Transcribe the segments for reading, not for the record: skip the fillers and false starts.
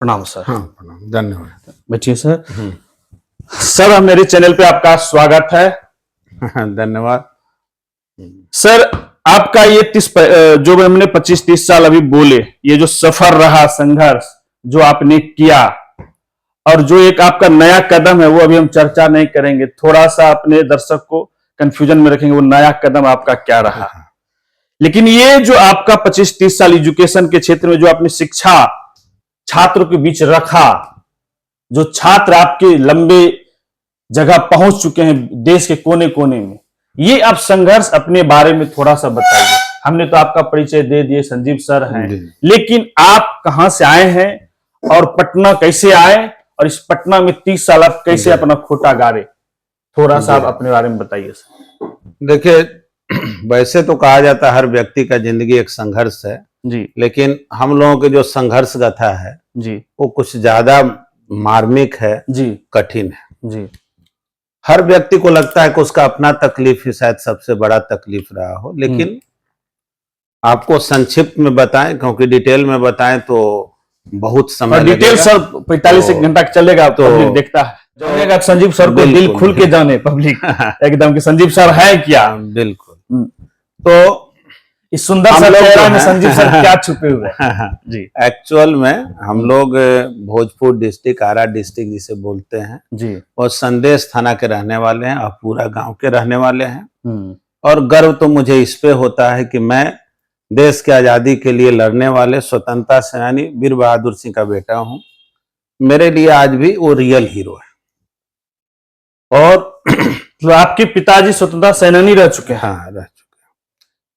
प्रणाम सर। हाँ, प्रणाम, धन्यवाद। बैठिए सर। सर, मेरे चैनल पे आपका स्वागत है। धन्यवाद। सर, आपका ये जो हमने 25-30 साल अभी बोले, ये जो सफर रहा, संघर्ष जो आपने किया और जो एक आपका नया कदम है, वो अभी हम चर्चा नहीं करेंगे, थोड़ा सा अपने दर्शक को कंफ्यूजन में रखेंगे, वो नया कदम आपका क्या रहा। लेकिन ये जो आपका 25-30 साल एजुकेशन के क्षेत्र में जो आपने शिक्षा छात्रों के बीच रखा, जो छात्र आपके लंबे जगह पहुंच चुके हैं देश के कोने कोने में, ये आप संघर्ष अपने बारे में थोड़ा सा बताइए। हमने तो आपका परिचय दे दिए, संजीव सर हैं, लेकिन आप कहां से आए हैं और पटना कैसे आए, और इस पटना में 30 साल आप कैसे अपना खोटा गारे, थोड़ा सा आप अपने बारे में बताइए सर। देखिए, वैसे तो कहा जाता है हर व्यक्ति का जिंदगी एक संघर्ष है जी, लेकिन हम लोगों की जो संघर्ष गाथा है जी, वो कुछ ज्यादा मार्मिक है, जी, कठिन है। जी, हर व्यक्ति को लगता है कि उसका अपना तकलीफ ही शायद सबसे बड़ा तकलीफ रहा हो, लेकिन आपको संक्षिप्त में बताएं, क्योंकि डिटेल में बताएं तो बहुत समय लगेगा। डिटेल सर 45 घंटा चलेगा, तो पब्लिक देखता है, जानेगा संजीव सर को, दिल खुल के जाने पब्लिक एकदम कि संजीव सर है क्या। बिल्कुल। तो इस सुंदर सा चेहरा में संजीव सर क्या छुपे हुए हैं। जी, एक्चुअल में हम लोग भोजपुर डिस्ट्रिक्ट, आरा डिस्ट्रिक्ट जिसे बोलते हैं जी, और संदेश थाना के रहने वाले हैं और पूरा गांव के रहने वाले हैं। और गर्व तो मुझे इस पे होता है कि मैं देश की आजादी के लिए लड़ने वाले स्वतंत्रता सेनानी वीर बहादुर सिंह का बेटा हूं। मेरे लिए आज भी वो रियल हीरो है। और तो आपके पिताजी स्वतंत्रता सेनानी रह चुके हैं। हाँ, रह चुके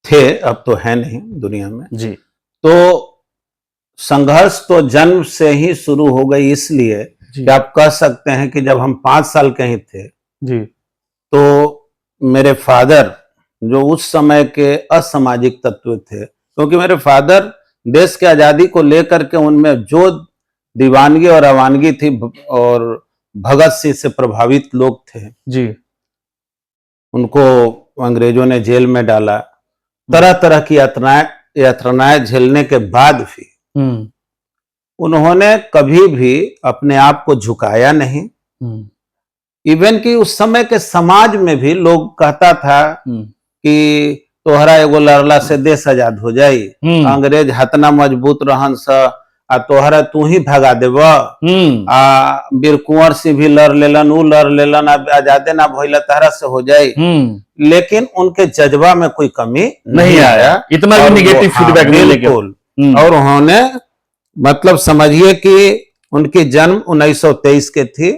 थे, अब तो है नहीं दुनिया में। जी, तो संघर्ष तो जन्म से ही शुरू हो गई, इसलिए कि आप कह सकते हैं कि जब हम 5 साल के ही थे जी, तो मेरे फादर, जो उस समय के असामाजिक तत्व थे, क्योंकि मेरे फादर देश की आजादी को लेकर के उनमें जो दीवानगी और रवानगी थी और भगत सिंह से प्रभावित लोग थे जी, उनको अंग्रेजों ने जेल में डाला। तरह तरह की यातनाएं झेलने के बाद भी उन्होंने कभी भी अपने आप को झुकाया नहीं। इवन कि उस समय के समाज में भी लोग कहता था कि तोहरा एगो लड़ला से देश आजाद हो जाई, अंग्रेज हतना मजबूत रहन स आ तोहरा तू ही भगा देब, वीर कुंवर से भी लड़ लेलन, ऊ लड़ लेलन, आजादे ना भइला तहरा से हो जाई। लेकिन उनके जज्बा में कोई कमी नहीं आया, इतना भी निगेटिव फीडबैक मिले। और उन्होंने मतलब समझिए कि उनकी जन्म 1923 के थी,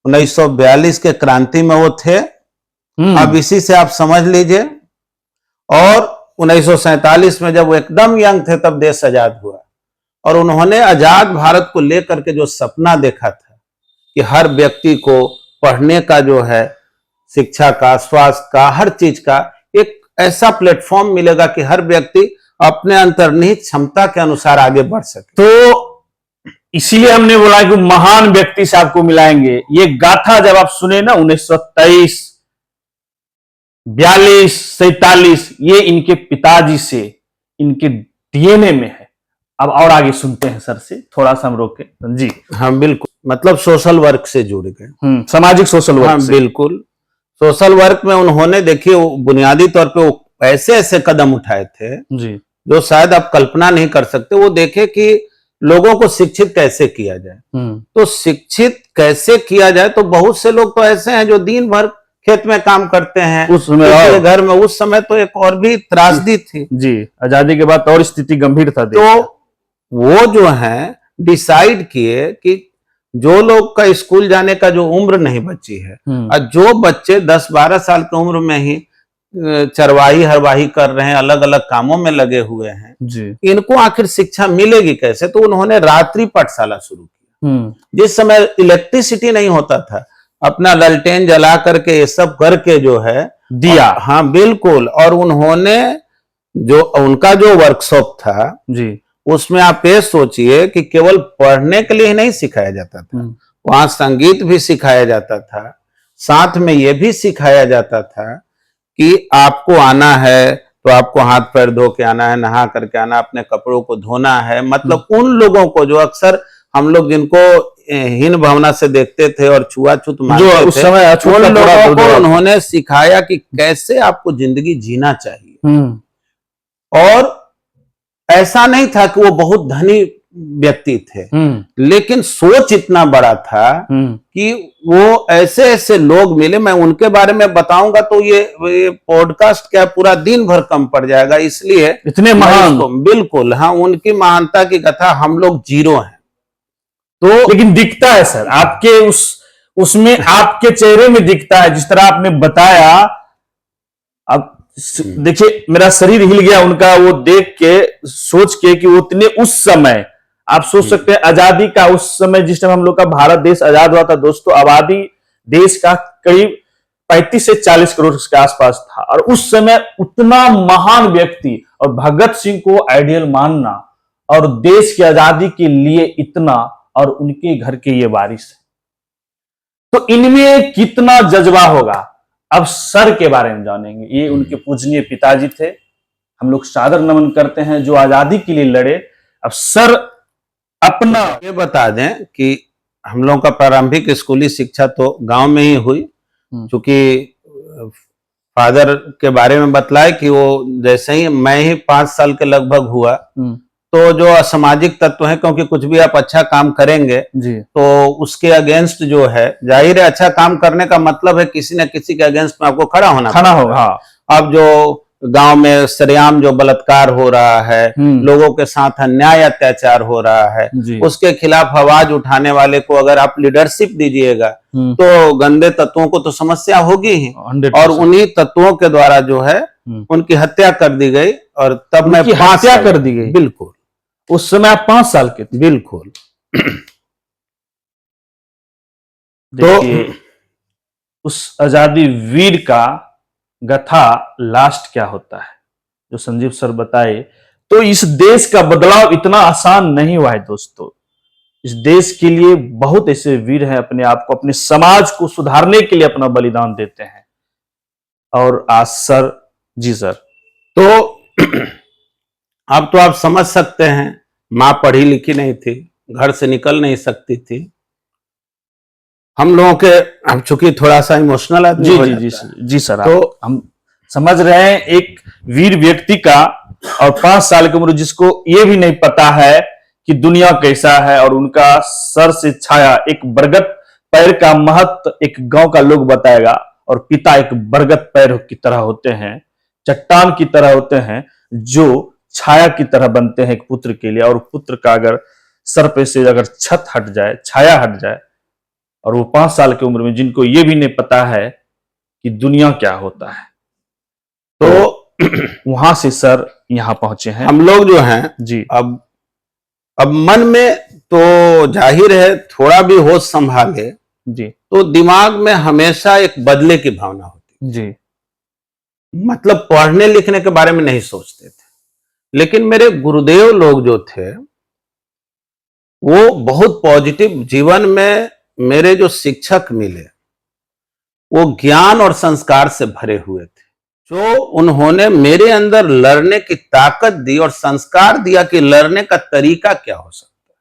1942 के क्रांति में वो थे। अब इसी से आप समझ लीजिए। और 1947 में जब वो एकदम यंग थे तब देश आजाद हुआ, और उन्होंने आजाद भारत को लेकर के जो सपना देखा था कि हर व्यक्ति को पढ़ने का जो है, शिक्षा का, स्वास्थ्य का, हर चीज का एक ऐसा प्लेटफॉर्म मिलेगा कि हर व्यक्ति अपने अंतर्निहित क्षमता के अनुसार आगे बढ़ सके। तो इसीलिए हमने बोला कि महान व्यक्ति से आपको मिलाएंगे। ये गाथा जब आप सुने ना, 1923, 42, 47, ये इनके पिताजी से, इनके डीएनए में है। अब और आगे सुनते हैं सर से, थोड़ा सा हम रोके जी। हाँ बिल्कुल, मतलब सोशल वर्क से जुड़ गए, सामाजिक सोशल वर्क। हाँ बिल्कुल, सोशल वर्क में उन्होंने देखिए बुनियादी तौर पे वो ऐसे ऐसे कदम उठाए थे जी, जो शायद आप कल्पना नहीं कर सकते। वो देखे कि लोगों को शिक्षित कैसे किया जाए। तो शिक्षित कैसे किया जाए, तो बहुत से लोग तो ऐसे हैं जो दिन भर खेत में काम करते हैं, उस समय घर में। उस समय तो एक और भी त्रासदी थी जी, आजादी के बाद और स्थिति गंभीर था। तो वो जो है डिसाइड किए कि जो लोग का स्कूल जाने का जो उम्र नहीं बची है, और जो बच्चे 10-12 साल की उम्र में ही चरवाही हरवाही कर रहे हैं, अलग अलग कामों में लगे हुए हैं जी, इनको आखिर शिक्षा मिलेगी कैसे। तो उन्होंने रात्रि पाठशाला शुरू किया। जिस समय इलेक्ट्रिसिटी नहीं होता था, अपना लालटेन जला करके ये सब करके जो है दिया। हाँ बिल्कुल। और उन्होंने जो उनका जो वर्कशॉप था जी, उसमें आप ये सोचिए कि केवल पढ़ने के लिए ही नहीं सिखाया जाता था, वहां संगीत भी सिखाया जाता था, साथ में ये भी सिखाया जाता था कि आपको आना है तो आपको हाथ पैर धो के आना है, नहा करके आना, अपने कपड़ों को धोना है। मतलब उन लोगों को जो अक्सर हम लोग जिनको हीन भावना से देखते थे और छुआछूत जो मानते उस थे, समय अछूत उन का थोड़ा लोगों को दूर- उन्होंने सिखाया कि कैसे आपको जिंदगी जीना चाहिए। हम्म, और ऐसा नहीं था कि वो बहुत धनी व्यक्ति थे, लेकिन सोच इतना बड़ा था कि वो ऐसे ऐसे लोग मिले। मैं उनके बारे में बताऊंगा तो ये पॉडकास्ट क्या पूरा दिन भर कम पड़ जाएगा, इसलिए इतने मैं महान। इसको बिल्कुल, हाँ, उनकी महानता की कथा, हम लोग जीरो हैं। तो लेकिन दिखता है सर आपके उसमें आपके चेहरे में दिखता है, जिस तरह आपने बताया। अब देखिए मेरा शरीर हिल गया उनका वो देख के, सोच के कि उतने उस समय आप सोच सकते हैं आजादी का, उस समय जिस टाइम हम लोग का भारत देश आजाद हुआ था दोस्तों, आबादी देश का करीब 35 से 40 करोड़ के आसपास था। और उस समय उतना महान व्यक्ति और भगत सिंह को आइडियल मानना और देश की आजादी के लिए इतना, और उनके घर के ये वारिस है, तो इनमें कितना जज्बा होगा। अब सर के बारे में जानेंगे। ये उनके पूजनीय पिताजी थे, हम लोग सादर नमन करते हैं, जो आजादी के लिए लड़े। अब सर अपना ये बता दें कि हम लोगों का प्रारंभिक स्कूली शिक्षा तो गांव में ही हुई, क्योंकि फादर के बारे में बतलाए कि वो जैसे ही मैं ही 5 साल के लगभग हुआ, तो जो असामाजिक तत्व है, क्योंकि कुछ भी आप अच्छा काम करेंगे जी, तो उसके अगेंस्ट जो है, जाहिर है अच्छा काम करने का मतलब है किसी न किसी के अगेंस्ट में आपको खड़ा होना होगा। हाँ। अब जो गांव में सरेआम जो बलात्कार हो रहा है, लोगों के साथ अन्याय अत्याचार हो रहा है, उसके खिलाफ आवाज उठाने वाले को अगर आप लीडरशिप दीजिएगा तो गंदे तत्वों को तो समस्या होगी ही, और उन्हीं तत्वों के द्वारा जो है उनकी हत्या कर दी गई। और तब मैं 5 हत्या कर दी गई। बिल्कुल, उस समय आप 5 साल के थे। बिल्कुल। देखिए उस आजादी वीर का गथा लास्ट क्या होता है, जो संजीव सर बताए। तो इस देश का बदलाव इतना आसान नहीं हुआ है दोस्तों। इस देश के लिए बहुत ऐसे वीर हैं, अपने आप को, अपने समाज को सुधारने के लिए अपना बलिदान देते हैं। और आज सर, जी सर, तो अब तो आप समझ सकते हैं, मां पढ़ी लिखी नहीं थी, घर से निकल नहीं सकती थी। हम लोगों के, हम चूंकि थोड़ा सा इमोशनल आदमी जी हो जी जाता जी है, जी सर, तो हम समझ रहे हैं एक वीर व्यक्ति का, और 5 साल की उम्र, जिसको ये भी नहीं पता है कि दुनिया कैसा है, और उनका सर से छाया एक बरगद पैर का महत्व एक गांव का लोग बताएगा। और पिता एक बरगद पैर की तरह होते हैं, चट्टान की तरह होते हैं, जो छाया की तरह बनते हैं एक पुत्र के लिए। और पुत्र का अगर सर पे से अगर छत हट जाए, छाया हट जाए, और वो 5 साल की उम्र में, जिनको ये भी नहीं पता है कि दुनिया क्या होता है, तो वहां से सर यहां पहुंचे हैं। हम लोग जो हैं जी, अब मन में तो जाहिर है थोड़ा भी होश संभाले जी, तो दिमाग में हमेशा एक बदले की भावना होती, जी, मतलब पढ़ने लिखने के बारे में नहीं सोचते थे। लेकिन मेरे गुरुदेव लोग जो थे वो बहुत पॉजिटिव, जीवन में मेरे जो शिक्षक मिले वो ज्ञान और संस्कार से भरे हुए थे। जो उन्होंने मेरे अंदर लड़ने की ताकत दी और संस्कार दिया कि लड़ने का तरीका क्या हो सकता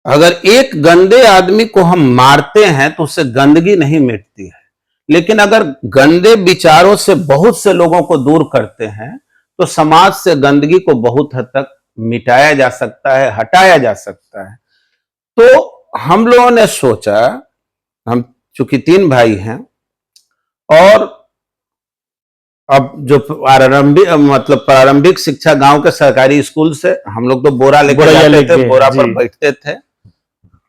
है। अगर एक गंदे आदमी को हम मारते हैं तो उससे गंदगी नहीं मिटती है, लेकिन अगर गंदे विचारों से बहुत से लोगों को दूर करते हैं तो समाज से गंदगी को बहुत हद तक मिटाया जा सकता है, हटाया जा सकता है। तो हम लोगों ने सोचा, हम चूंकि 3 भाई हैं, और अब जो प्रारंभिक शिक्षा गांव के सरकारी स्कूल से हम लोग तो बोरा लेकर जाते थे, बोरा पर बैठते थे।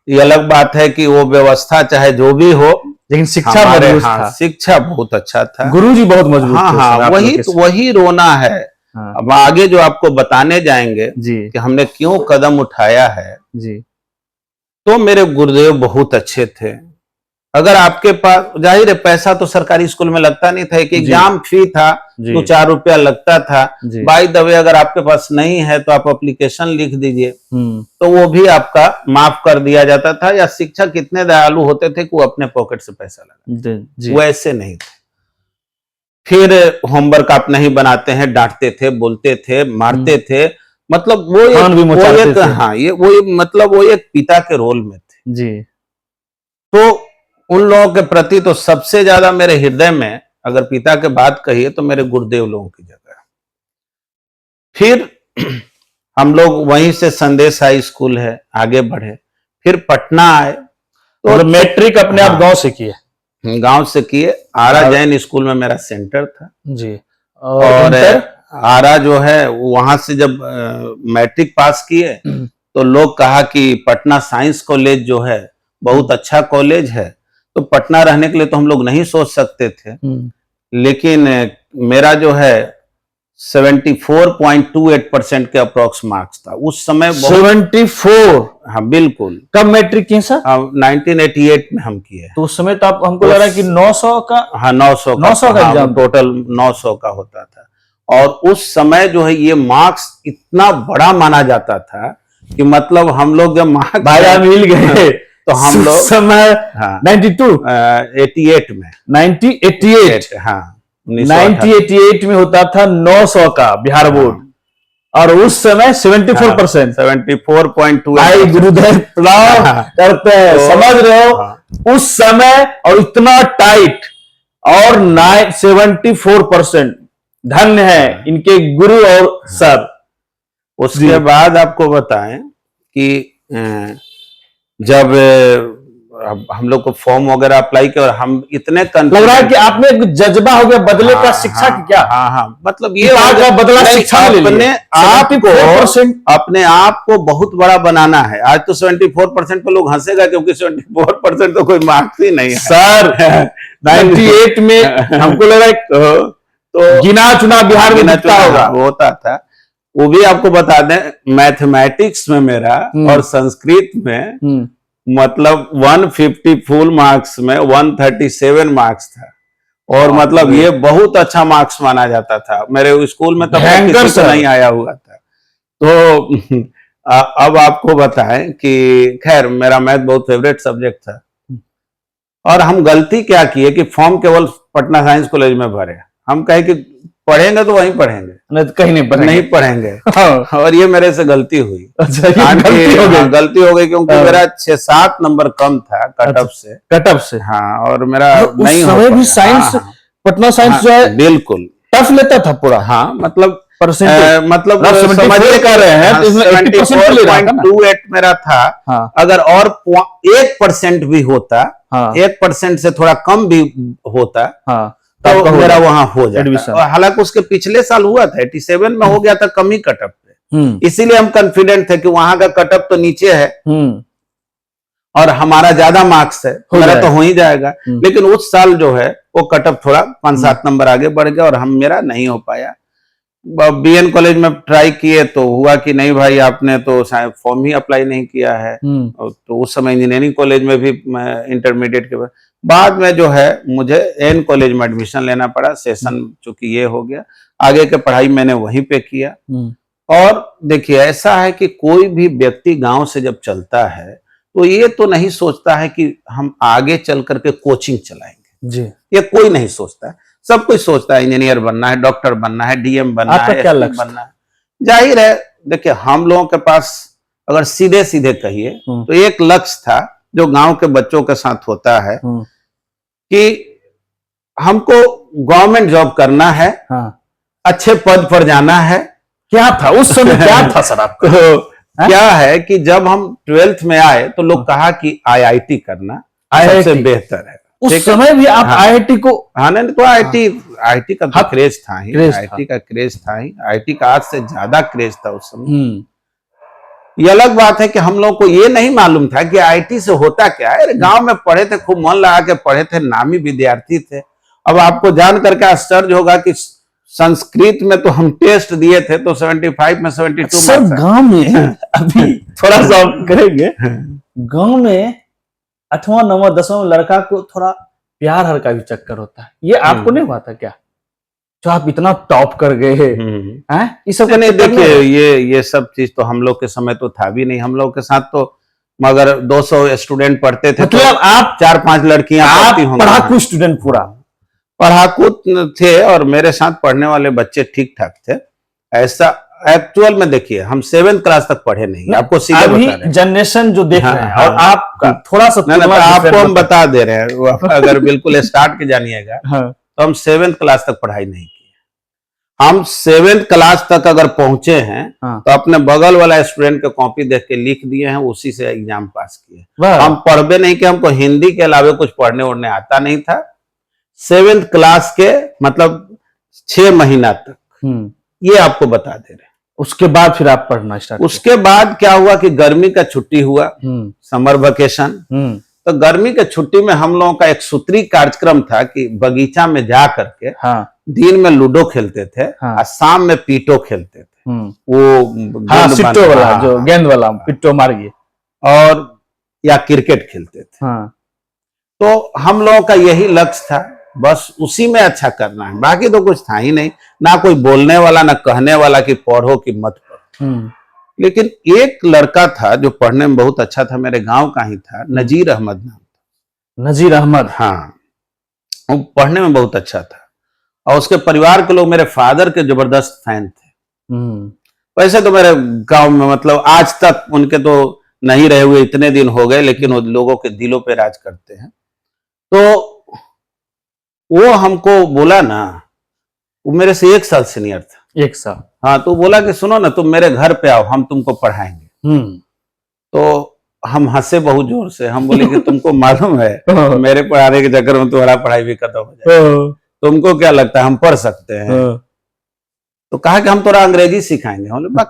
ये अलग बात है कि वो व्यवस्था चाहे जो भी हो, लेकिन शिक्षा हमारे मजबूत हाँ था। शिक्षा बहुत अच्छा था, गुरुजी बहुत मजबूत हाँ थे हाँ, सर, आप वही लोग के। वही रोना है। हाँ, अब आगे जो आपको बताने जाएंगे जी, कि हमने क्यों कदम उठाया है। जी, तो मेरे गुरुदेव बहुत अच्छे थे। अगर आपके पास, जाहिर है पैसा तो सरकारी स्कूल में लगता नहीं था, एक एग्जाम फी था, जी, 2-4 रुपया लगता था। जी, बाय द वे अगर आपके पास नहीं है तो आप एप्लीकेशन लिख दीजिए, तो वो भी आपका माफ कर दिया जाता था। या शिक्षक कितने दयालु होते थे कि वो अपने पॉकेट से पैसा लगा, जी, वैसे नहीं थे। फिर होमवर्क आप नहीं बनाते हैं, डांटते थे, बोलते थे, मारते थे। मतलब वो खान भी वो मचाते एक थे। हाँ ये वो मतलब वो एक पिता के रोल में थे। जी। तो उन लोगों के प्रति तो सबसे ज्यादा मेरे हृदय में अगर पिता के बात कहिए तो मेरे गुरुदेव लोगों की जगह है। फिर हम लोग वहीं से संदेश हाई स्कूल है आगे बढ़े, फिर पटना आए तो मतलब मैट्रिक अपने आप हाँ, गांव से किए। गांव से किए। आरा और- जैन स्कूल में मेरा सेंटर था। जी। और और इंटर? आरा जो है वहां से जब मैट्रिक पास किए तो लोग कहा कि पटना साइंस कॉलेज जो है बहुत अच्छा कॉलेज है, तो पटना रहने के लिए तो हम लोग नहीं सोच सकते थे। लेकिन मेरा जो है 74.28% के अप्रोक्स मार्क्स था उस समय। बहुत 74? हाँ बिल्कुल। कब मैट्रिक किए सर? 1988 में हम किए। तो उस समय तो आप, हमको लग रहा है कि 900 का, हाँ 900 900 का हाँ, एग्जाम था। टोटल 900 का होता था। और उस समय जो है ये मार्क्स इतना बड़ा माना जाता था कि मतलब हम लोग जब मार्क्स भाई मिल गए तो हम लोग समय हाँ 92 88 में 1988 हाँ 1988 में होता था 900 का बिहार बोर्ड, और उस समय 74%। 74.2। भाई गुरुदेव प्रणाम करते हैं। तो- समझ रहे हो उस समय, और इतना टाइट, और 74%। धन्य है इनके गुरु और सर। उसके बाद आपको बताएं कि जब अब हम लोग को फॉर्म वगैरह अप्लाई किया और हम इतने लग रहा है कि आप में एक जज्बा हो गया बदले का शिक्षा की क्या? हाँ मतलब ये पिता का बदला नहीं, शिक्षा में ले अपने लिया। आप 74%। को अपने आप को बहुत बड़ा बनाना है। आज तो 74% पे लोग हंसेगा क्योंकि 74% तो कोई मार्क्स ही नहीं है सर 98 में हमको लग रहा है तो गिना चुना बिहार में दिखता होगा। होता था। वो भी आपको बता दें मैथमेटिक्स में मेरा और संस्कृत में मतलब 150 फुल मार्क्स में 137 मार्क्स था। और मतलब ये बहुत अच्छा मार्क्स माना जाता था मेरे स्कूल में, तब तक किसी को नहीं आया हुआ था। तो अब आपको बताएं कि खैर मेरा मैथ बहुत फेवरेट सब्जेक्ट था। और हम गलती क्या किए कि फॉर्म केवल पटना साइंस कॉलेज में भरे। हम कहे कि पढ़ेंगे तो वहीं पढ़ेंगे, नहीं तो कहीं नहीं पढ़ेंगे। हाँ। और ये मेरे से गलती हुई। अच्छा, गलती हो गई। गलती हो गई क्योंकि मेरा 6-7 नंबर कम था कटअप से। कटअप से हाँ, और मेरा नहीं उस समय भी साइंस, पटना साइंस जो है बिल्कुल टफ लेता था पूरा। हाँ मतलब परसेंटेज मतलब 74 कर रहे हैं तो इसमें 80% ले रहा था ना। 74.28 मेरा था। अगर और 1% भी होता, 1% से थोड़ा कम भी होता तो मेरा वहां हो जाता। और हालांकि उसके पिछले साल हुआ था 87 में हो गया था कम ही कटअप पे। इसीलिए हम कॉन्फिडेंट थे कि वहां का कटअप तो नीचे है और हमारा ज्यादा मार्क्स है, मेरा तो हो ही जाएगा। लेकिन उस साल जो है वो कटअप थोड़ा 5-7 नंबर आगे बढ़ गया और हम मेरा नहीं हो पाया। बीएन कॉलेज में ट्राई किए तो हुआ कि नहीं भाई आपने तो फॉर्म ही अप्लाई नहीं किया है। तो उस समय इंजीनियरिंग कॉलेज में भी इंटरमीडिएट के बाद में जो है मुझे एन कॉलेज में एडमिशन लेना पड़ा। सेशन चूंकि ये हो गया, आगे के पढ़ाई मैंने वहीं पे किया। और देखिए ऐसा है कि कोई भी व्यक्ति गांव से जब चलता है तो ये तो नहीं सोचता है कि हम आगे चल करके कोचिंग चलाएंगे जी। ये कोई नहीं सोचता है। सब कोई सोचता है इंजीनियर बनना है, डॉक्टर बनना है, डीएम बनना है, क्या लक्ष्य बनना है। जाहिर है देखिए हम लोगों के पास अगर सीधे सीधे कहिए तो एक लक्ष्य था जो गांव के बच्चों के साथ होता है कि हमको गवर्नमेंट जॉब करना है, अच्छे पद पर जाना है। क्या था उस समय क्या था सर आपको? क्या है कि जब हम 12th में आए तो लोग कहा कि आईआईटी करना सबसे बेहतर है। उस समय भी आप आईआईटी को? हाँ नहीं तो आईआईटी का तो क्रेज था ही, आईआईटी का क्रेज था ही, आईआईटी का आज से ज्यादा क्रेज था उस समय। ये अलग बात है कि हम लोग को ये नहीं मालूम था कि आईआईटी से होता क्या है। गांव में पढ़े थे, खूब मन लगा के पढ़े थे, नामी विद्यार्थी थे। अब आपको जान करके आश्चर्य होगा कि संस्कृत में तो हम टेस्ट दिए थे तो 75 में 72 सर गांव में अभी थोड़ा सा करेंगे। गांव में 8वां 9वां 10वां लड़का को थोड़ा प्यार हर का भी चक्कर होता है। ये आपको नहीं हुआ था क्या जो आप इतना टॉप कर गए हैं? इस सब नहीं देखिए ये सब चीज तो हम लोग के समय तो था भी नहीं। हम लोग के साथ तो मगर 200 स्टूडेंट पढ़ते थे मतलब तो आप 4-5 लड़कियां पढ़ती होंगी। पढ़ाकू स्टूडेंट पूरा पढ़ाकू थे और मेरे साथ पढ़ने वाले बच्चे ठीक ठाक थे। ऐसा एक्चुअल में देखिए हम 7th क्लास तक पढ़े नहीं, आपको सीधे बता रहे हैं। जनरेशन जो देख रहे हैं हाँ, और आपका थोड़ा सा नहीं, तुलना आपको different हम बता दे रहे हैं, वो अगर बिल्कुल स्टार्ट के जानिएगा हाँ, तो हम 7th क्लास तक पढ़ाई नहीं की। हम 7th क्लास तक अगर पहुंचे हैं हाँ। तो अपने बगल वाला स्टूडेंट के कॉपी देख के लिख दिए हैं, उसी से एग्जाम पास किए। वाह। हम पढ़बे नहीं कि हमको हिंदी के अलावा कुछ पढ़ने उड़ने आता नहीं था। 7th क्लास के मतलब 6 महीना तक, ये आपको बता दे रहे हैं। उसके बाद फिर आप पढ़ना स्टार्ट उसके बाद क्या हुआ कि गर्मी का छुट्टी हुआ, समर वेकेशन। तो गर्मी के छुट्टी में हम लोगों का एक सूत्री कार्यक्रम था कि बगीचा में जा करके हाँ, दिन में लूडो खेलते थे, हाँ। और शाम में पीटो खेलते थे। वो हाँ, गेंद सिट्टो बांध- वाला हाँ, जो गेंद वाला पिट्टो मारिए। और या क्रिकेट खेलते थे। हाँ, तो हम लोगों का यही लक्ष्य था, बस उसी में अच्छा करना है, बाकी तो कुछ था ही नहीं। ना कोई बोलने वाला, ना कहने वाला कि पढ़ो कि मत पढ़ो। लेकिन एक लड़का था जो पढ़ने में बहुत अच्छा था, मेरे गांव का ही था, नजीर अहमद नाम था। नजीर अहमद। हाँ, वो पढ़ने में बहुत अच्छा था और उसके परिवार के लोग मेरे फादर के जबरदस्त फैन थे। वैसे तो मेरे गांव में मतलब आज तक उनके तो नहीं रहे हुए, इतने दिन हो गए, लेकिन वो लोगों के दिलों पे राज करते हैं। तो वो हमको बोला ना, वो मेरे से 1 साल सीनियर था। 1 साल। हाँ, तो बोला कि सुनो ना, तुम मेरे घर पे आओ, हम तुमको पढ़ाएंगे। तो हम हंसे बहुत जोर से, हम बोले कि तुमको मालूम है मेरे पढ़ाने के चक्कर में तुम्हारा पढ़ाई भी खत्म हो जाए, तुमको क्या लगता है हम पढ़ सकते हैं? तो कहा कि हम थोड़ा अंग्रेजी सिखाएंगे। हम बोले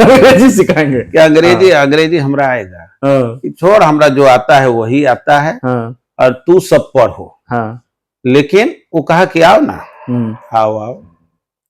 अंग्रेजी सिखाएंगे कि अंग्रेजी हमरा आएगा, कि छोड़, हमरा जो आता है वही आता है, और तू सब पढ़ो। लेकिन वो कहा कि आओ ना, आओ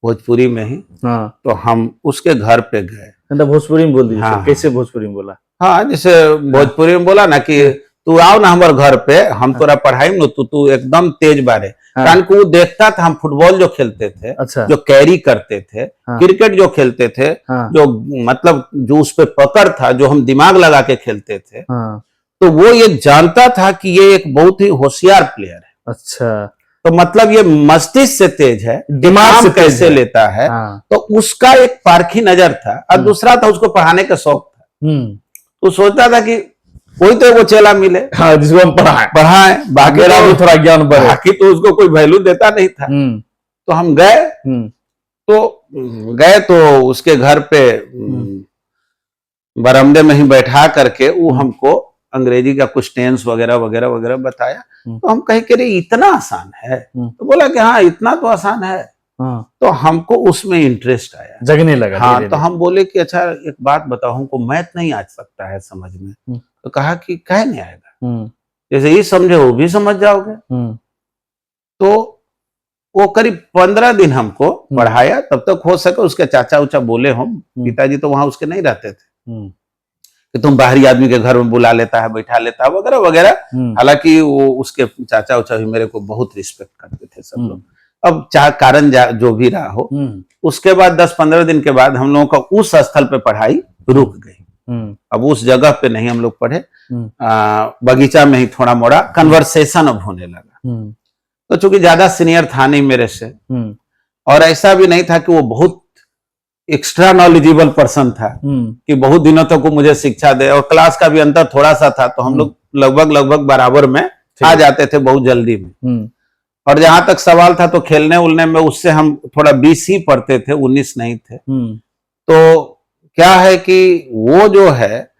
भोजपुरी में ही। तो हम उसके घर पे गए। भोजपुरी में बोल दीजिए। हाँ, कैसे भोजपुरी में बोला? हाँ, जैसे भोजपुरी में बोला ना कि तू आओ ना हमारे घर पे, हम तोरा पढ़ाई में, तू एकदम तेज बारे। कारण कि वो देखता था हम फुटबॉल जो खेलते थे, अच्छा। जो कैरी करते थे, क्रिकेट जो खेलते थे, जो मतलब जो उस पे पकड़ था, जो हम दिमाग लगा के खेलते थे, तो वो ये जानता था कि ये एक बहुत ही होशियार प्लेयर है। अच्छा, तो मतलब ये मस्तिष्क से तेज है, दिमाग से कैसे लेता है। तो उसका एक पारखी नजर था, और दूसरा था उसको पढ़ाने का शौक था। तो सोचता था कि कोई तो वो चेला मिले, हाँ, जिसको हम पढ़ाए, बाकी तो थोड़ा ज्ञान बढ़े। बाकी तो उसको कोई वैल्यू देता नहीं था। तो हम गए तो उसके घर पे बरामदे में ही बैठा करके वो हमको अंग्रेजी का कुछ टेंस वगैरह वगैरह वगैरह बताया। तो हम कहे कि अरे इतना आसान है? तो बोला कि हाँ, इतना तो आसान है। तो हमको उसमें इंटरेस्ट आया, जगने लगा। हाँ, तो हम बोले कि अच्छा एक बात बताओ, हमको मैथ नहीं आ सकता है समझ में। तो कहा कि कहे नहीं आएगा, जैसे ये समझे वो भी समझ जाओगे। तो वो करीब 15 दिन हमको पढ़ाया, तब तक हो सके उसके चाचा उचा बोले हम, पिताजी तो वहां उसके नहीं रहते थे, कि तुम बाहरी आदमी के घर में बुला लेता है, बैठा लेता है वगैरह वगैरह। हालांकि वो उसके चाचा उचा भी मेरे को बहुत रिस्पेक्ट करते थे सब लोग। अब कारण जो भी रहा हो, उसके बाद 10-15 दिन के बाद हम लोगों का उस स्थल पे पढ़ाई रुक गई। अब उस जगह पे नहीं हम लोग पढ़े, बगीचा में ही थोड़ा मोड़ा कन्वर्सेशन अब होने लगा। तो चूंकि ज्यादा सीनियर था नहीं मेरे से, और ऐसा भी नहीं था कि वो बहुत एक्स्ट्रा नॉलेजेबल पर्सन था कि बहुत दिनों तक वो मुझे शिक्षा दे, और क्लास का भी अंतर थोड़ा सा था, तो हम लोग लगभग बराबर में आ जाते थे बहुत जल्दी में। और जहां तक सवाल था तो खेलने उलने में उससे हम थोड़ा 20 ही पढ़ते थे, 19 नहीं थे। तो क्या है कि वो जो है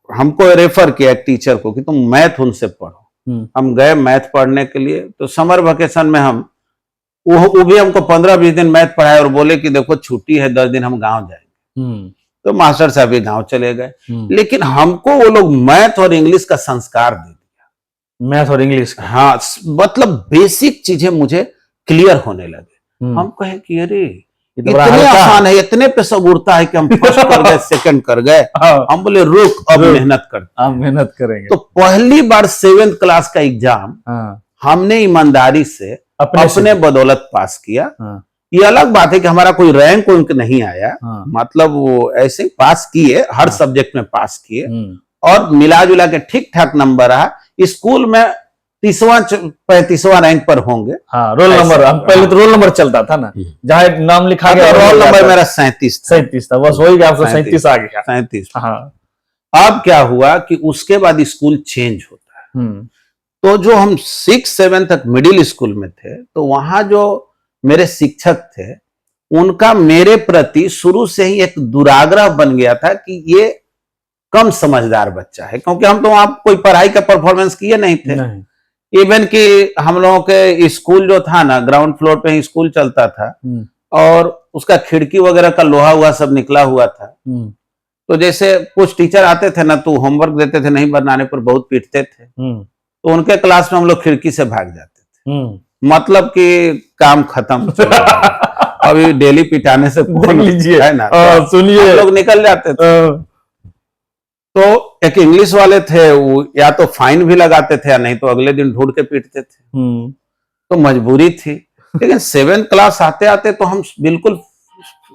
हमको रेफर किया एक टीचर को कि तुम मैथ उनसे पढ़ो। हम गए मैथ पढ़ने के लिए। तो समर वेकेशन में हम वो भी हमको 15-20 दिन मैथ पढ़ाए, और बोले कि देखो छुट्टी है, 10 दिन हम गांव जाएंगे। तो मास्टर साहब भी गांव चले गए। लेकिन हमको वो लोग मैथ और इंग्लिश का संस्कार दे दिया। मैथ और इंग्लिश, हाँ, मतलब बेसिक चीजें मुझे क्लियर होने लगे। हम कहे कि अरे इतने आसान है, इतने पे सब उड़ता है कि हम फर्स्ट कर गए, सेकंड कर गए। हम बोले रुक, अब मेहनत करते, हम मेहनत करेंगे। तो पहली बार 7th क्लास का एग्जाम हमने ईमानदारी से अपने बदौलत पास किया। ये अलग बात है कि हमारा कोई रैंक उनक नहीं आया, मतलब वो ऐसे पास किए, हर सब्जेक्ट में पास किए, और मिला जुला के ठीक ठाक नंबर रहा। स्कूल में 30वां 35वां रैंक पर होंगे। हाँ, रोल नंबर, हम पहले तो रोल नंबर चलता था ना, जहाँ एक नाम लिखा गया रोल नंबर मेरा 37 था। 37 था, बस वही आपको 37 आ गया। 37। हाँ। अब क्या हुआ कि उसके बाद स्कूल चेंज होता है, तो जो हम 6-7 तक मिडिल स्कूल में थे, तो वहां जो मेरे शिक्षक थे, उनका मेरे प्रति शुरू से ही एक दुराग्रह बन गया था कि ये कम समझदार बच्चा है, क्योंकि हम तो वहां कोई पढ़ाई का परफॉर्मेंस किए नहीं थे। इवन कि हम लोगों के स्कूल जो था ना, ग्राउंड फ्लोर पे ही स्कूल चलता था, और उसका खिड़की वगैरह का लोहा हुआ सब निकला हुआ था। तो जैसे कुछ टीचर आते थे ना, तो होमवर्क देते थे, नहीं बनाने पर बहुत पीटते थे, तो उनके क्लास में हम लोग खिड़की से भाग जाते थे, मतलब कि काम खत्म। अभी डेली पिटाने से देख लीजिए है ना, सुनिए, लोग निकल जाते थे। तो एक इंग्लिश वाले थे, वो या तो फाइन भी लगाते थे या नहीं तो अगले दिन ढूंढ के पीटते थे। तो मजबूरी थी, लेकिन 7 क्लास आते आते तो हम बिल्कुल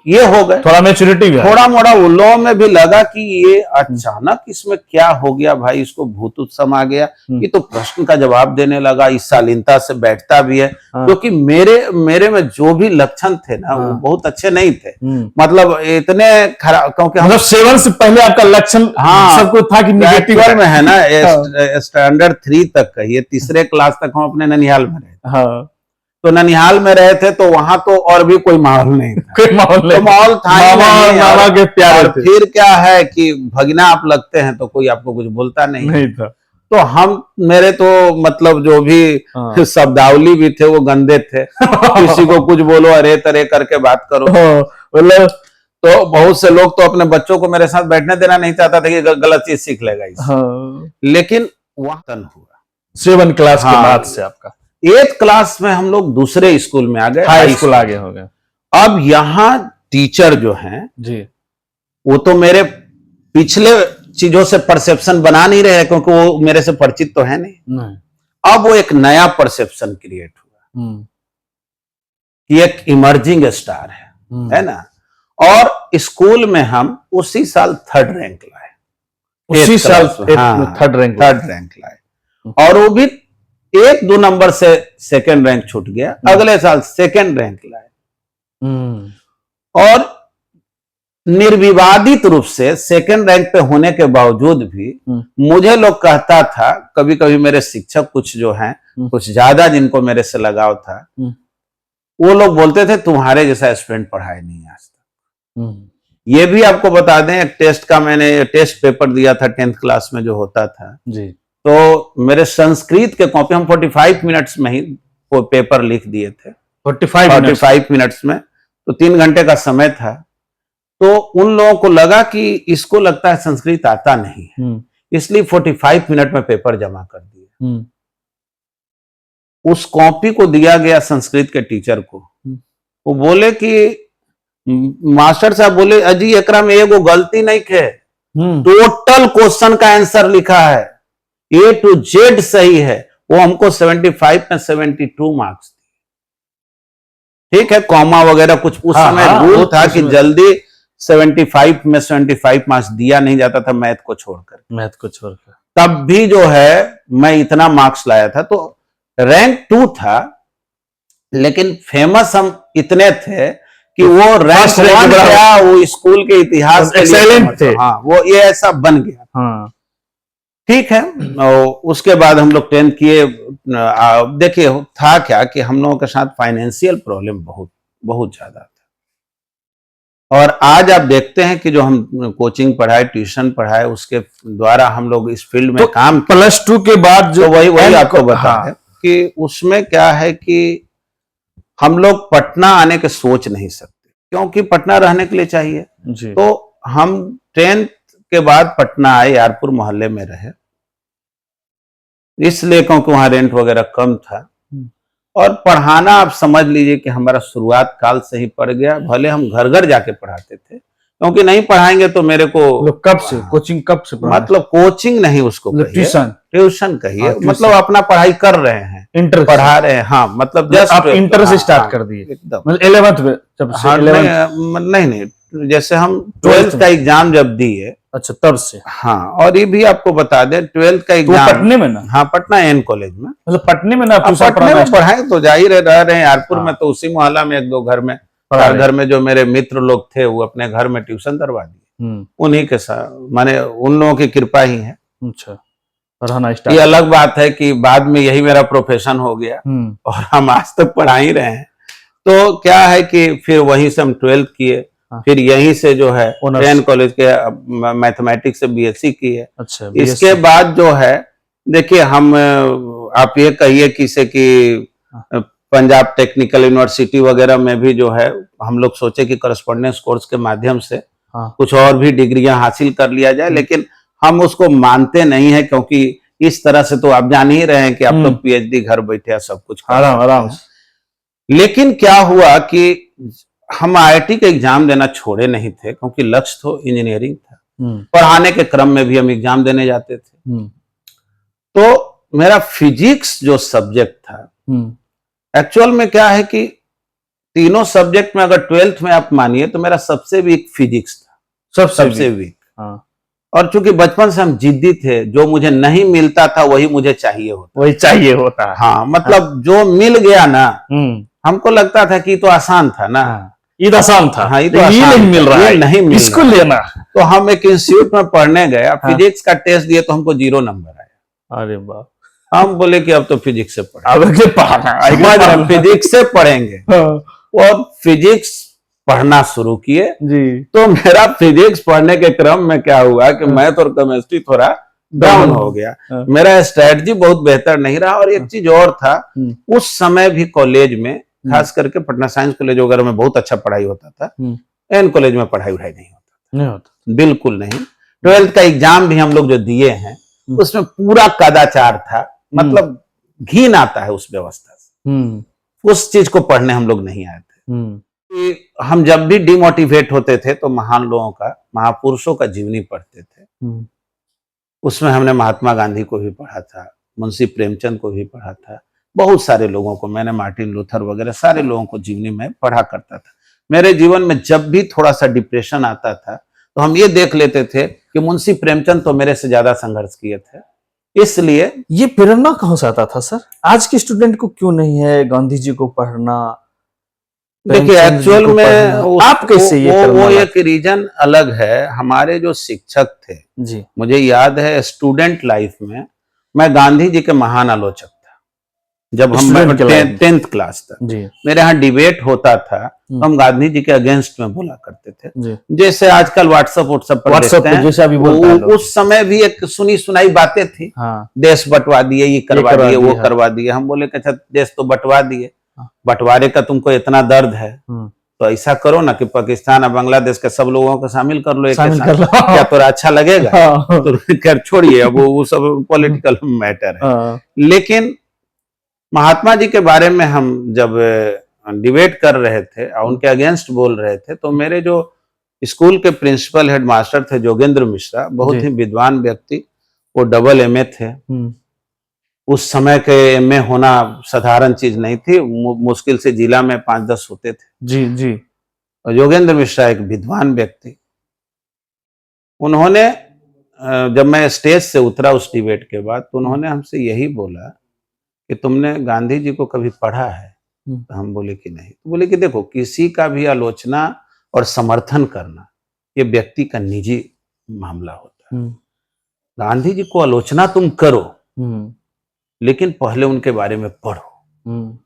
ये हो गए, थोड़ा मैच्योरिटी भी, थोड़ा मोड़ा उन लोगों में भी लगा कि ये अचानक इसमें क्या हो गया भाई, इसको भूत समा गया, ये तो प्रश्न का जवाब देने लगा, इस शालीनता से बैठता भी है। क्योंकि मेरे में जो भी लक्षण थे ना, वो बहुत अच्छे नहीं थे, मतलब इतने खराब, क्योंकि मतलब 7 से पहले आपका लक्षण सबको था कि नेगेटिव में है ना, स्टैंडर्ड 3 तक कहिए, तीसरे क्लास तक हम अपने ननिहाल में रहे। तो ननिहाल में रहे थे, तो वहां तो और भी कोई माहौल नहीं था, कोई माहौल नहीं, तो माहौल था मामा के प्यारे थे। फिर क्या है कि भगना आप लगते हैं तो कोई आपको कुछ बोलता नहीं था। तो हम मेरे तो मतलब जो भी शब्दावली भी थे वो गंदे थे। किसी को कुछ बोलो अरे तरे करके बात करो, मतलब तो बहुत से लोग तो अपने बच्चों को मेरे साथ बैठने देना नहीं चाहता था कि गलत चीज सीख लेगा इससे। लेकिन वहां हुआ 7 क्लास के बाद से आपका 8th क्लास में हम लोग दूसरे स्कूल में आ गए, हाई स्कूल आगे हो गए। अब यहाँ टीचर जो हैं जी, वो तो मेरे पिछले चीजों से परसेप्शन बना नहीं रहे, क्योंकि वो मेरे से परिचित तो है नहीं। अब वो एक नया परसेप्शन क्रिएट हुआ कि एक इमर्जिंग स्टार है ना। और स्कूल में हम उसी साल 3rd रैंक लाए, उसी साल 3rd रैंक लाए, और वो भी 1-2 नंबर से 2nd रैंक छूट गया। अगले साल 2nd रैंक लाए, और निर्विवादित रूप से 2nd रैंक पे होने के बावजूद भी मुझे लोग कहता था, कभी कभी मेरे शिक्षक कुछ जो हैं, कुछ ज्यादा जिनको मेरे से लगाव था, वो लोग बोलते थे तुम्हारे जैसा स्टूडेंट पढ़ाई नहीं आज तक। ये भी आपको बता दें, एक टेस्ट का मैंने टेस्ट पेपर दिया था 10th क्लास में जो होता था जी, तो मेरे संस्कृत के कॉपी हम 45 मिनट्स में ही वो पेपर लिख दिए थे। 45 मिनट्स में, तो 3 घंटे का समय था। तो उन लोगों को लगा कि इसको लगता है संस्कृत आता नहीं है, इसलिए 45 मिनट में पेपर जमा कर दिया। उस कॉपी को दिया गया संस्कृत के टीचर को, वो बोले कि मास्टर साहब बोले अजी एकरा में एगो गलती नहीं है, टोटल क्वेश्चन का आंसर लिखा है, A to Z सही है। वो हमको 75 में 72 मार्क्स दिए। ठीक है, कॉमा वगैरह कुछ उस समय रूल था कि जल्दी 75 में 75 मार्क्स दिया नहीं जाता था मैथ को छोड़कर। तब भी जो है मैं इतना मार्क्स लाया था, तो रैंक 2 था, लेकिन फेमस हम इतने थे कि वो रैंक 1 गया, वो स्कूल के इतिहास के एक्सेलेंट थे। हाँ, वो ये ऐसा बन गया। ठीक है, और उसके बाद हम लोग 10th किए। देखिए था क्या कि हम लोगों के साथ फाइनेंशियल प्रॉब्लम बहुत ज्यादा था, और आज आप देखते हैं कि जो हम कोचिंग पढ़ाए, ट्यूशन पढ़ाए, उसके द्वारा हम लोग इस फील्ड में तो काम +2 के बाद जो वही आपको बता है कि उसमें क्या है कि हम लोग पटना आने के सोच नहीं सकते, क्योंकि पटना रहने के लिए चाहिए जी। तो हम 10th के बाद पटना आए, यारपुर मोहल्ले में रहे, इसलिए क्योंकि वहां रेंट वगैरह कम था। और पढ़ाना आप समझ लीजिए कि हमारा शुरुआत काल से ही पड़ गया। भले हम घर घर जाके पढ़ाते थे, क्योंकि नहीं पढ़ाएंगे तो मेरे को कब से कोचिंग मतलब कोचिंग नहीं, उसको ट्यूशन कहिए, मतलब अपना पढ़ाई कर रहे हैं, इंटर पढ़ा रहे हैं। हाँ, मतलब जस्ट आप इंटर से स्टार्ट कर दिए एकदम, मतलब 11th में जब से 11th नहीं जैसे हम 12th का एग्जाम जब दिए, अच्छा तब से। हाँ, और ये भी आपको बता दें 12th का तो एग्जाम पटने में ना? हाँ, पटना एन कॉलेज में। मतलब पटने में ना आप अब ट्यूशन पटने में पढ़ाए तो जा ही रह रहे हैं यारपुर हाँ। में, तो उसी मोहल्ला में एक दो घर में, पढ़ा 4 रहे। घर में जो मेरे मित्र लोग थे वो अपने घर में ट्यूशन करवा दिए, उन्हीं के साथ, माने उन लोगों की कृपा ही है। अच्छा, पढ़ाना ये स्टार्ट। अलग बात है कि बाद में यही मेरा प्रोफेशन हो गया और हम आज तक पढ़ा ही रहे हैं। तो क्या है कि फिर वहीं से हम 12th किए, हाँ। फिर यहीं से जो है Honors। एन कॉलेज के मैथमेटिक्स से बीएससी की है। अच्छा, इसके BSc। बाद जो है देखिए हम आप ये कहिए किसे कि पंजाब टेक्निकल यूनिवर्सिटी वगैरह में भी जो है हम लोग सोचे कि करस्पॉन्डेंस कोर्स के माध्यम से हाँ। कुछ और भी डिग्रियां हासिल कर लिया जाए, लेकिन हम उसको मानते नहीं है, क्योंकि इस तरह से तो आप जान ही रहे हैं कि आप तो पीएचडी घर बैठे सब कुछ कर आराम आराम। लेकिन क्या हुआ कि हम आईआईटी का एग्जाम देना छोड़े नहीं थे, क्योंकि लक्ष्य तो इंजीनियरिंग था। पढ़ाने के क्रम में भी हम एग्जाम देने जाते थे। तो मेरा फिजिक्स जो सब्जेक्ट था, एक्चुअल में क्या है कि तीनों सब्जेक्ट में अगर 12th में आप मानिए तो मेरा सबसे वीक फिजिक्स था, सबसे वीक। हाँ। और चूंकि बचपन से हम जिद्दी थे, जो मुझे नहीं मिलता था वही मुझे चाहिए होता, वही चाहिए होता है। हाँ, मतलब जो मिल गया ना, हमको लगता था कि ये तो आसान था ना, ये तो आसान था, हाँ, ये तो ये आसान नहीं मिल रहा है, नहीं मिल इसको रहा है। लेना। तो हम एक इंस्टीट्यूट में पढ़ने गए, फिजिक्स का टेस्ट दिए तो हमको 0 नंबर आया। अरे बाप। हम बोले कि अब तो फिजिक्स से अब पढ़ेंगे, फिजिक्स से पढ़ेंगे, और फिजिक्स पढ़ना शुरू किए जी। तो मेरा फिजिक्स पढ़ने के क्रम में क्या हुआ कि मैथ और केमिस्ट्री थोड़ा डाउन हो गया, मेरा स्ट्रेटजी बहुत बेहतर नहीं रहा। और एक चीज और था, उस समय भी कॉलेज में, खास करके पटना साइंस कॉलेज वगैरह में बहुत अच्छा पढ़ाई होता था, एन कॉलेज में पढ़ाई नहीं होता, बिल्कुल नहीं। 12th का एग्जाम भी हम लोग जो दिए हैं उसमें पूरा कदाचार था, मतलब घिन आता है उस व्यवस्था से, उस चीज को पढ़ने हम लोग नहीं आए थे। हम जब भी डिमोटिवेट होते थे तो महान लोगों का, महापुरुषों का जीवनी पढ़ते थे। उसमें हमने महात्मा गांधी को भी पढ़ा था, मुंशी प्रेमचंद को भी पढ़ा था, बहुत सारे लोगों को, मैंने मार्टिन लूथर वगैरह सारे लोगों को जीवनी में पढ़ा करता था। मेरे जीवन में जब भी थोड़ा सा डिप्रेशन आता था तो हम ये देख लेते थे कि मुंशी प्रेमचंद तो मेरे से ज्यादा संघर्ष किए थे, इसलिए। ये प्रेरणा कहाँ से आता था सर? आज के स्टूडेंट को क्यों नहीं है गांधी जी को पढ़ना? देखिए एक्चुअल में आप कैसे वो एक रीजन अलग है। हमारे जो शिक्षक थे जी, मुझे याद है स्टूडेंट लाइफ में मैं गांधी जी के महान आलोचक था। जब हम 10th क्लास तक मेरे यहाँ डिबेट होता था तो हम गांधी जी के अगेंस्ट में बोला करते थे, जैसे आजकल व्हाट्सएप पर देखते हैं, जैसे अभी उस समय भी एक सुनी सुनाई बातें थी। हाँ। देश बंटवा दिए, ये करवा दिए, वो करवा दिए। हम बोले कि अच्छा देश तो बंटवा दिए, बंटवारे का तुमको इतना दर्द है तो ऐसा करो ना कि पाकिस्तान और बांग्लादेश के सब लोगों को शामिल कर लो, क्या थोड़ा अच्छा लगेगा? तो खैर छोड़िए, अब वो सब पॉलिटिकल मैटर है। लेकिन महात्मा जी के बारे में हम जब डिबेट कर रहे थे और उनके अगेंस्ट बोल रहे थे, तो मेरे जो स्कूल के प्रिंसिपल हेडमास्टर थे जोगेंद्र मिश्रा, बहुत ही विद्वान व्यक्ति, वो डबल एमए थे। उस समय के एमए होना साधारण चीज नहीं थी, मुश्किल से जिला में 5-10 होते थे जी जी। और योगेंद्र मिश्रा एक विद्वान व्यक्ति, उन्होंने जब मैं स्टेज से उतरा उस डिबेट के बाद तो उन्होंने हमसे यही बोला कि तुमने गांधी जी को कभी पढ़ा है? तो हम बोले कि नहीं। तो बोले कि देखो, किसी का भी आलोचना और समर्थन करना ये व्यक्ति का निजी मामला होता है। गांधी जी को आलोचना तुम करो, लेकिन पहले उनके बारे में पढ़ो।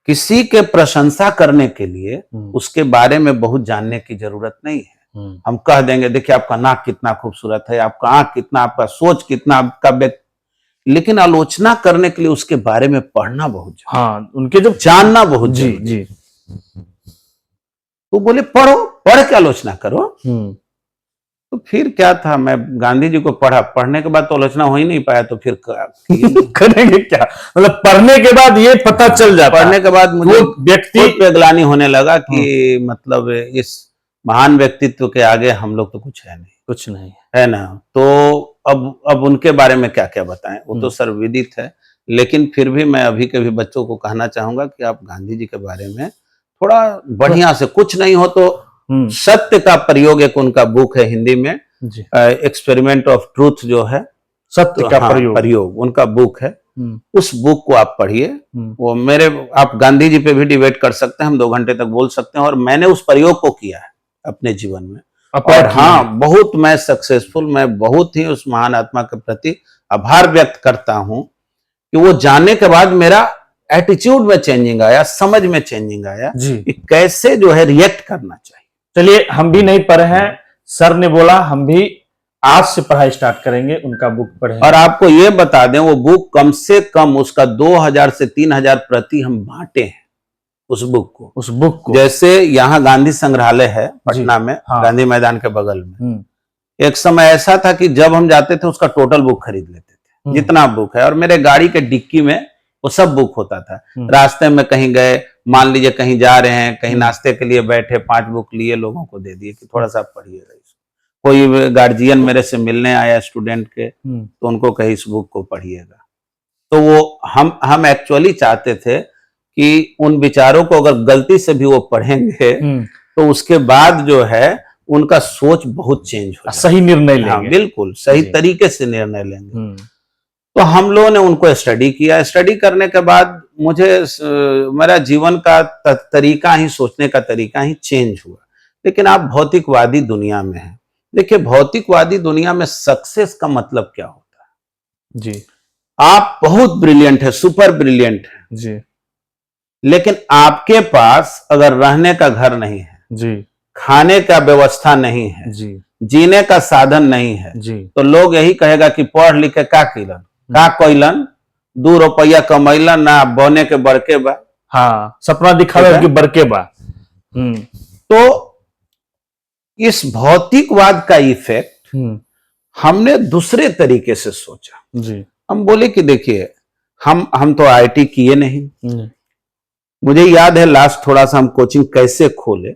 किसी के प्रशंसा करने के लिए उसके बारे में बहुत जानने की जरूरत नहीं है। हम कह देंगे देखिए आपका नाक कितना खूबसूरत है, आपका आंख कितना, आपका सोच कितना, आपका, लेकिन आलोचना करने के लिए उसके बारे में पढ़ना बहुत, हाँ, उनके जो जानना बहुत जी जी। तो बोले पढ़ो, पढ़ के आलोचना करो। तो फिर क्या था, मैं गांधी जी को पढ़ा, पढ़ने के बाद तो आलोचना हो ही नहीं पाया, तो फिर करेंगे क्या? मतलब पढ़ने के बाद ये पता चल जाता, पढ़ने के बाद मुझे व्यक्ति पे ग्लानि होने लगा कि मतलब इस महान व्यक्तित्व के आगे हम लोग तो कुछ है नहीं, कुछ नहीं है ना। तो अब उनके बारे में क्या क्या बताएं, वो तो सर्वविदित है। लेकिन फिर भी मैं अभी के भी बच्चों को कहना चाहूंगा कि आप गांधी जी के बारे में थोड़ा बढ़िया से, कुछ नहीं हो तो सत्य का प्रयोग एक उनका बुक है हिंदी में, जी। एक्सपेरिमेंट ऑफ ट्रूथ जो है, सत्य का प्रयोग उनका बुक है। उस बुक को आप पढ़िए। वो मेरे, आप गांधी जी पे भी डिबेट कर सकते हैं, हम 2 घंटे तक बोल सकते हैं। और मैंने उस प्रयोग को किया है अपने जीवन में, और हाँ, बहुत मैं सक्सेसफुल, मैं बहुत ही उस महान आत्मा के प्रति आभार व्यक्त करता हूं कि वो जानने के बाद मेरा एटीट्यूड में चेंजिंग आया, समझ में चेंजिंग आया कि कैसे जो है रिएक्ट करना चाहिए। चलिए, हम भी नहीं पढ़े हैं, सर ने बोला हम भी आज से पढ़ाई स्टार्ट करेंगे, उनका बुक पढ़ेंगे। और आपको ये बता दें, वो बुक कम से कम उसका 2000 से 3000 प्रति हम बांटे हैं उस बुक को। जैसे यहाँ गांधी संग्रहालय है पटना में, हाँ। गांधी मैदान के बगल में एक समय ऐसा था कि जब हम जाते थे उसका टोटल बुक खरीद लेते थे, जितना बुक है। और मेरे गाड़ी के डिक्की में वो सब बुक होता था। रास्ते में कहीं गए, मान लीजिए कहीं जा रहे हैं, कहीं नाश्ते के लिए बैठे, 5 बुक लिए, लोगों को दे दिए कि थोड़ा सा पढ़िएगा। कोई गार्जियन मेरे से मिलने आया स्टूडेंट के, तो उनको कही इस बुक को पढ़िएगा। तो वो हम एक्चुअली चाहते थे कि उन विचारों को अगर गलती से भी वो पढ़ेंगे तो उसके बाद जो है उनका सोच बहुत चेंज हो, सही निर्णय लेंगे। हाँ, बिल्कुल सही तरीके से निर्णय लेंगे। तो हम लोगों ने उनको स्टडी किया। स्टडी करने के बाद मुझे मेरा जीवन का तरीका ही, सोचने का तरीका ही चेंज हुआ। लेकिन आप भौतिकवादी दुनिया में हैं। देखिए, भौतिकवादी दुनिया में सक्सेस का मतलब क्या होता है? जी, आप बहुत ब्रिलियंट है, सुपर ब्रिलियंट है जी, लेकिन आपके पास अगर रहने का घर नहीं है, जी, खाने का व्यवस्था नहीं है, जी, जीने का साधन नहीं है, जी, तो लोग यही कहेगा कि पढ़ लिख के का कैलन, का कोइलन, 2 रुपया कमैलन ना, बने के बड़के बा। हाँ, सपना दिखावे कि बड़के बा। तो इस भौतिकवाद का इफेक्ट हमने दूसरे तरीके से सोचा। जी, हम बोले कि देखिए, हम तो आईटी किए नहीं। मुझे याद है लास्ट थोड़ा सा हम कोचिंग कैसे खोले,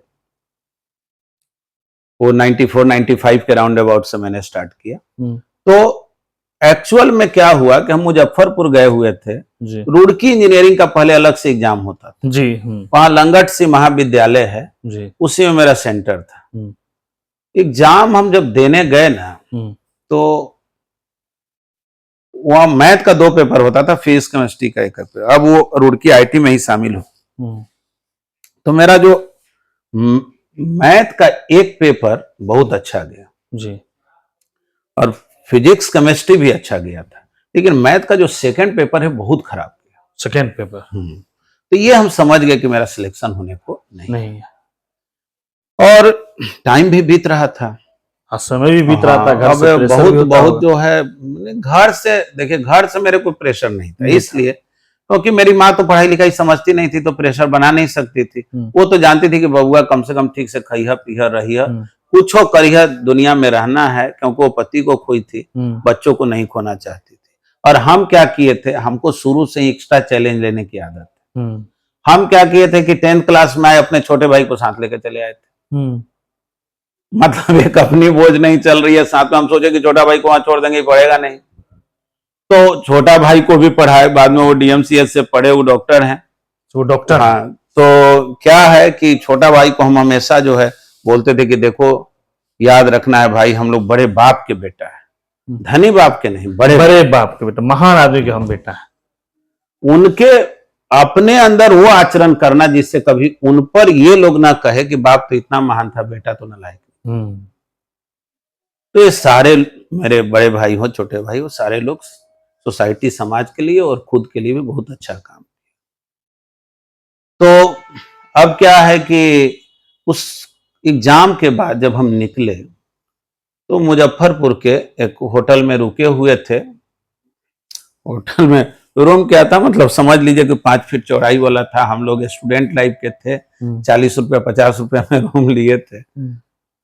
वो 94-95 के राउंड अबाउट से मैंने स्टार्ट किया। तो एक्चुअल में क्या हुआ कि हम मुजफ्फरपुर गए हुए थे। रुड़की इंजीनियरिंग का पहले अलग से एग्जाम होता था जी। वहां लंगट सी महाविद्यालय है जी, उसी में मेरा सेंटर था। एग्जाम हम जब देने गए ना, तो वहां मैथ का 2 पेपर होता था, फिजिक्स केमिस्ट्री का 1 पेपर। अब वो रुड़की आईटी में ही शामिल हो, तो मेरा जो मैथ का 1 पेपर बहुत अच्छा गया जी, और फिजिक्स केमिस्ट्री भी अच्छा गया था। लेकिन मैथ का जो 2nd पेपर है बहुत खराब गया, 2nd पेपर। तो ये हम समझ गए कि मेरा सिलेक्शन होने को नहीं है। और टाइम भी बीत रहा था, समय भी बीत रहा था, घर से बहुत जो है, घर से, देखिए घर से मेरे कोई प्रेशर नहीं था, इसलिए क्योंकि मेरी माँ तो पढ़ाई लिखाई समझती नहीं थी, तो प्रेशर बना नहीं सकती थी। वो तो जानती थी कि बबुआ कम से कम ठीक से खइह पीह रहिए, कुछ करिए, दुनिया में रहना है, क्योंकि वो पति को खोई थी, बच्चों को नहीं खोना चाहती थी। और हम क्या किए थे, हमको शुरू से ही एक्स्ट्रा चैलेंज लेने की आदत है। हम क्या किए थे कि 10th क्लास में आए, अपने छोटे भाई को साथ लेकर चले आए थे। मतलब एक अपनी बोझ नहीं चल रही है साथ में, हम सोचे कि छोटा भाई को वहां छोड़ देंगे, पढ़ेगा नहीं, तो छोटा भाई को भी पढ़ाए। बाद में वो डीएमसीएच से पढ़े, वो डॉक्टर हैं, वो डॉक्टर। हाँ, तो क्या है कि छोटा भाई को हम हमेशा जो है बोलते थे कि देखो, याद रखना है भाई, हम लोग बड़े बाप के बेटा है, धनी बाप के नहीं, बड़े बाप के बेटा, महान आदमी के हम बेटा है। उनके अपने अंदर वो आचरण करना जिससे कभी उन पर ये लोग ना कहे कि बाप तो इतना महान था, बेटा तो नालायक। तो ये सारे मेरे बड़े भाई हो, छोटे भाई हो, सारे लोग सोसाइटी, समाज के लिए और खुद के लिए भी बहुत अच्छा काम किया। तो अब क्या है कि उस एग्जाम के बाद जब हम निकले, तो मुजफ्फरपुर के एक होटल में रुके हुए थे। होटल में रूम क्या था, मतलब समझ लीजिए कि 5 फीट चौड़ाई वाला था। हम लोग स्टूडेंट लाइफ के थे, 40 रुपया 50 रुपया में रूम लिए थे।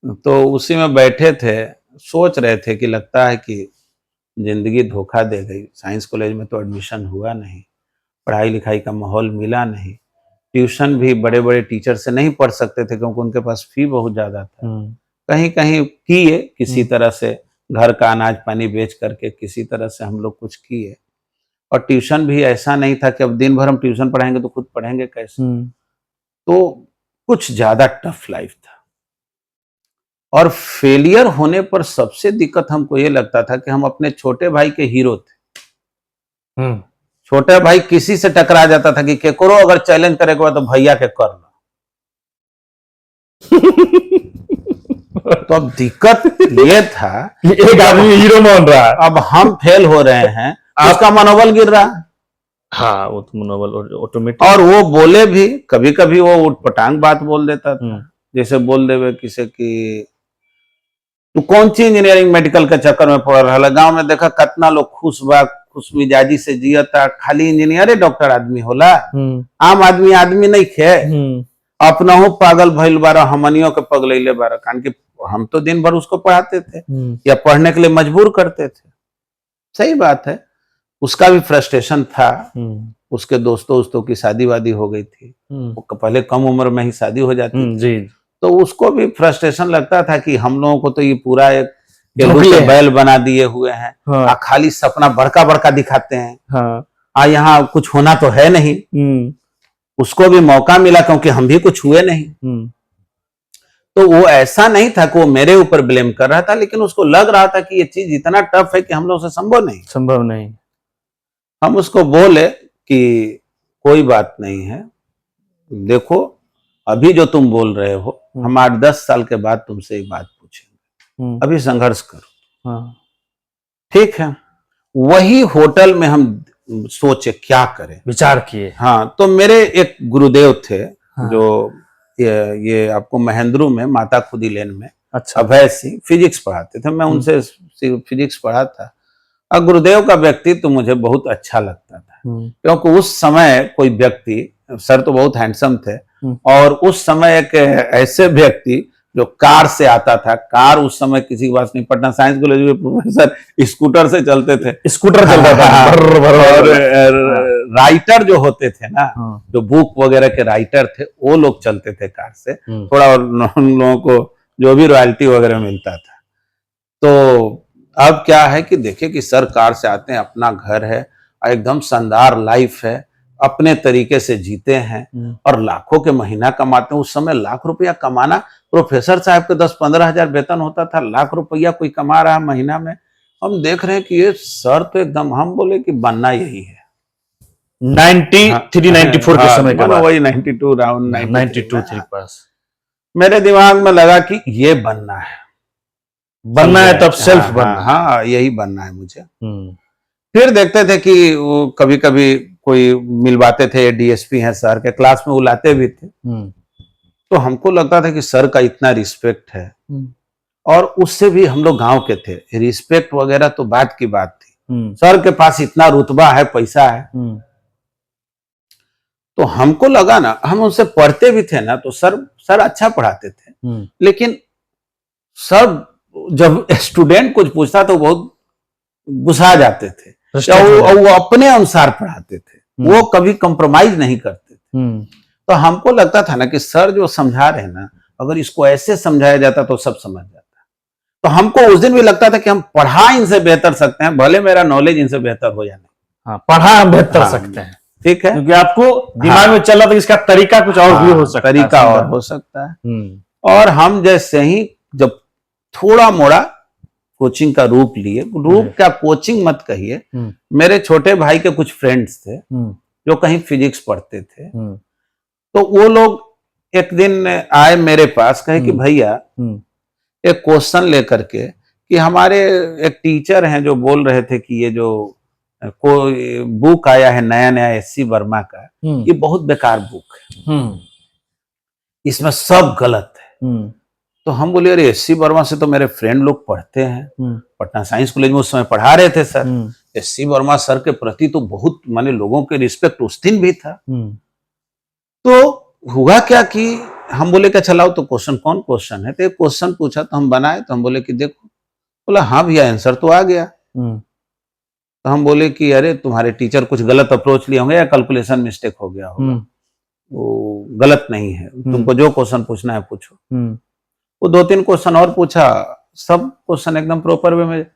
तो उसी में बैठे थे, सोच रहे थे कि लगता है कि जिंदगी धोखा दे गई। साइंस कॉलेज में तो एडमिशन हुआ नहीं, पढ़ाई लिखाई का माहौल मिला नहीं, ट्यूशन भी बड़े बड़े टीचर से नहीं पढ़ सकते थे क्योंकि उनके पास फी बहुत ज्यादा था। कहीं कहीं किए, किसी तरह से घर का अनाज पानी बेच करके किसी तरह से हम लोग कुछ किए। और ट्यूशन भी ऐसा नहीं था कि अब दिन भर हम ट्यूशन पढ़ाएंगे तो खुद पढ़ेंगे कैसे। तो कुछ ज्यादा टफ लाइफ था। और फेलियर होने पर सबसे दिक्कत हमको ये लगता था कि हम अपने छोटे भाई के हीरो थे। छोटा भाई किसी से टकरा जाता था कि केकरो अगर चैलेंज करेगा तो भैया के कर लो। तो अब दिक्कत ये था एक आदमी हीरो मान रहा है, अब हम फेल हो रहे हैं, आपका मनोबल गिर रहा है। हाँ वो तो मनोबल ऑटोमेटिक। और वो बोले भी, कभी कभी वो उठपटांग बात बोल देता था, जैसे बोल देवे किसी की तू कौन सी इंजीनियरिंग मेडिकल के चक्कर में पड़ रहा है। गांव में देखा कितना लोग खुश मिजाजी से जियता, खाली इंजीनियर डॉक्टर आदमी होला, आम आदमी नहीं खे। अपना हो पागल भइल बारा, हमनियों के पगलैले बारा, कारण कि हम तो दिन भर उसको पढ़ाते थे या पढ़ने के लिए मजबूर करते थे। सही बात है, उसका भी फ्रस्ट्रेशन था। उसके दोस्तों की शादी वादी हो गई थी, वो पहले कम उम्र में ही शादी हो जाती जी। तो उसको भी फ्रस्ट्रेशन लगता था कि हम लोगों को तो ये पूरा एक बैल बना दिए हुए हैं। हाँ। खाली सपना बड़का बड़का दिखाते हैं। हाँ। यहाँ कुछ होना तो है नहीं। उसको भी मौका मिला क्योंकि हम भी कुछ हुए नहीं। तो वो ऐसा नहीं था कि वो मेरे ऊपर ब्लेम कर रहा था, लेकिन उसको लग रहा था कि ये चीज इतना टफ है कि हम लोग से संभव नहीं। हम उसको बोले कि कोई बात नहीं है, देखो अभी जो तुम बोल रहे हो हम 8-10 साल के बाद तुमसे ये बात पूछेंगे, अभी संघर्ष करो। हाँ। ठीक है। वही होटल में हम सोचे क्या करें, विचार किए। हाँ, तो मेरे एक गुरुदेव थे। हाँ। जो ये आपको महेंद्रू में माता खुदी लेन में, अच्छा, अभय सिंह फिजिक्स पढ़ाते थे। मैं उनसे फिजिक्स पढ़ा था और गुरुदेव का व्यक्तित्व मुझे बहुत अच्छा लगता था, क्योंकि उस समय कोई व्यक्ति, सर तो बहुत हैंडसम थे, और उस समय एक ऐसे व्यक्ति जो कार से आता था, कार उस समय किसी के पास नहीं, पटना साइंस कॉलेज में प्रोफेसर स्कूटर से चलते थे, स्कूटर चलता था। और राइटर जो होते थे ना, जो बुक वगैरह के राइटर थे, वो लोग चलते थे कार से। थोड़ा उन लोगों को जो भी रॉयल्टी वगैरह मिलता था। तो अब क्या है कि देखिए कि सर कार से आते हैं, अपना घर है, एकदम शानदार लाइफ है, अपने तरीके से जीते हैं और लाखों के महीना कमाते हैं। उस समय लाख रुपया कमाना, प्रोफेसर साहब के 10-15 हजार वेतन होता था, लाख रुपया कोई कमा रहा है महीना में। हम देख रहे हैं कि ये सर तो एकदम, हम बोले कि बनना यही है। 93-94 के समय का, वही 92 राउंड 92 पास मेरे दिमाग में लगा कि ये बनना है तब सेल्फ बनना। हाँ, यही बनना है मुझे। फिर देखते थे कि वो कभी कभी कोई मिलवाते थे, डीएसपी हैं सर के, क्लास में बुलाते भी थे। तो हमको लगता था कि सर का इतना रिस्पेक्ट है, और उससे भी हम लोग गांव के थे, रिस्पेक्ट वगैरह तो बात की बात थी। सर के पास इतना रुतबा है, पैसा है। तो हमको लगा ना, हम उनसे पढ़ते भी थे ना, तो सर अच्छा पढ़ाते थे, लेकिन सर जब स्टूडेंट कुछ पूछता तो बहुत गुस्सा जाते थे, वो अपने अनुसार पढ़ाते थे, वो कभी कंप्रोमाइज नहीं करते थे। तो हमको लगता था ना कि सर जो समझा रहे हैं ना, अगर इसको ऐसे समझाया जाता तो सब समझ जाता। तो हमको उस दिन भी लगता था कि हम पढ़ा इनसे बेहतर सकते हैं, भले मेरा नॉलेज इनसे बेहतर हो या नहीं। हाँ, पढ़ा हम बेहतर सकते हैं। ठीक है, क्योंकि आपको दिमाग में चल रहा था इसका तरीका कुछ और भी हो सकता है, तरीका और हो सकता है। और हम जैसे ही जब थोड़ा मोड़ा कोचिंग का रूप लिए, रूप क्या कोचिंग मत कहिए, मेरे छोटे भाई के कुछ फ्रेंड्स थे जो कहीं फिजिक्स पढ़ते थे, तो वो लोग एक दिन आए मेरे पास, कहे कि भैया एक क्वेश्चन लेकर के, कि हमारे एक टीचर हैं जो बोल रहे थे कि ये जो कोई बुक आया है नया एससी वर्मा का, ये बहुत बेकार बुक है, इसमें सब गलत है। तो हम बोले अरे एससी वर्मा से तो मेरे फ्रेंड लोग पढ़ते हैं, पटना साइंस कॉलेज में उस समय पढ़ा रहे थे सर, एससी वर्मा सर के प्रति तो बहुत माने लोगों के रिस्पेक्ट उस दिन भी था। तो हुआ क्या कि हम बोले क्या चलाओ, तो क्वेश्चन कौन क्वेश्चन है, तो एक क्वेश्चन पूछा, तो हम बनाए, तो हम बोले कि देखो, बोला हाँ भैया आंसर तो आ गया। तो हम बोले कि अरे तुम्हारे टीचर कुछ गलत अप्रोच लिए होंगे या कैलकुलेशन मिस्टेक हो गया होगा, वो गलत नहीं है, तुमको जो क्वेश्चन पूछना है पूछो। वो 2-3 क्वेश्चन और पूछा, सब क्वेश्चन एकदम प्रॉपर वे में।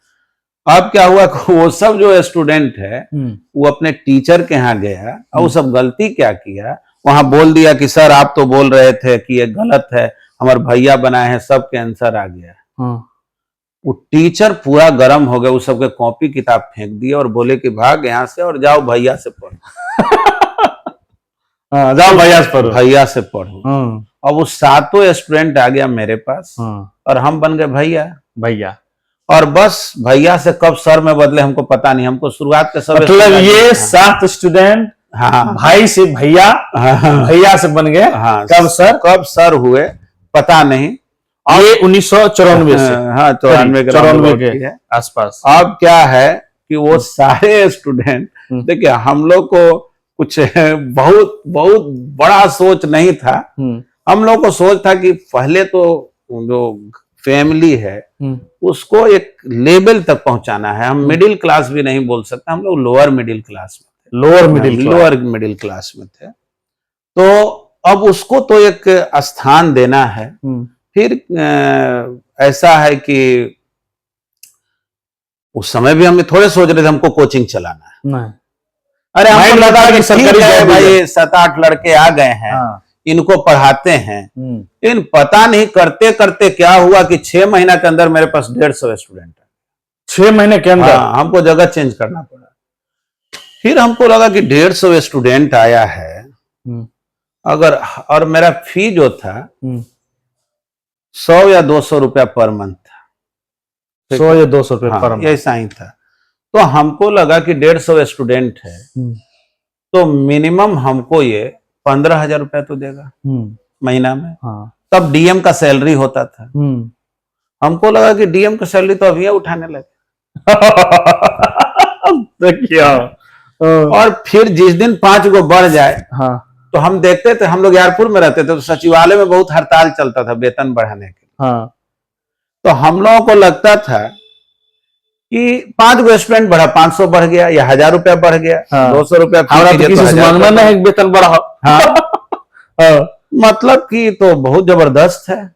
अब क्या हुआ, वो सब जो स्टूडेंट है वो अपने टीचर के यहाँ गया और वो सब गलती क्या किया, वहां बोल दिया कि सर आप तो बोल रहे थे कि ये गलत है, हमारे भैया बनाए हैं, सब के आंसर आ गया है। हाँ। वो टीचर पूरा गर्म हो गया, वो सबके कॉपी किताब फेंक दिए और बोले कि भाग यहाँ से और जाओ भैया से पढ़ो। हाँ, जाओ भैया से पढ़ो। भैया से पढ़ो। हाँ, और वो सातों स्टूडेंट आ गया मेरे पास हाँ, और हम बन गए भैया। भैया। और बस भैया से कब सर में बदले हमको पता नहीं, हमको शुरुआत के सब मतलब ये 7 स्टूडेंट हाँ भाई से भैया, हाँ भैया से बन गए। हाँ कब सर हुए पता नहीं। ये 1994 से। हाँ 94 के आसपास। अब क्या है कि वो सारे स्टूडेंट, देखिए हम लोग को कुछ बहुत बहुत बड़ा सोच नहीं था। हम लोग को सोच था कि पहले तो जो फैमिली है उसको एक लेवल तक पहुंचाना है। हम मिडिल क्लास भी नहीं बोल सकते, हम लोग लोअर मिडिल क्लास में थे। लोअर मिडिल क्लास में थे। तो अब उसको तो एक स्थान देना है। फिर ऐसा है कि उस समय भी हम थोड़े सोच रहे थे हमको कोचिंग चलाना है। नहीं। अरे हमको लगा कि सरकारी है भाई, 7-8 लड़के आ गए हैं। हाँ। इनको पढ़ाते हैं। लेकिन पता नहीं करते करते क्या हुआ कि 6 महीना के अंदर मेरे पास 150 स्टूडेंट है। 6 महीने के अंदर? हाँ, हमको जगह चेंज करना पड़ा। फिर हमको लगा कि 150 स्टूडेंट आया है अगर, और मेरा फी जो था 100 या 200 रुपया पर मंथ था। 100 या 200 रुपये पर मंथ, ऐसा ही था। तो हमको लगा कि 150 स्टूडेंट है तो मिनिमम हमको ये 15,000 रुपया तो देगा महीना में। हाँ। तब डीएम का सैलरी होता था। हमको लगा कि डीएम का सैलरी तो अभी उठाने लगे। तो क्या? और फिर जिस दिन 5 गो बढ़ जाए, हाँ, तो हम देखते थे, हम लोग एयरपोर्ट में रहते थे तो सचिवालय में बहुत हड़ताल चलता था वेतन बढ़ाने के। हाँ। तो हम लोगों को लगता था कि 5 गो स्टूडेंट बढ़ा, 500 बढ़ गया या 1000 रुपया बढ़ गया। हाँ। 200 रुपया वेतन बढ़ा। हाँ। मतलब कि तो बहुत जबरदस्त है।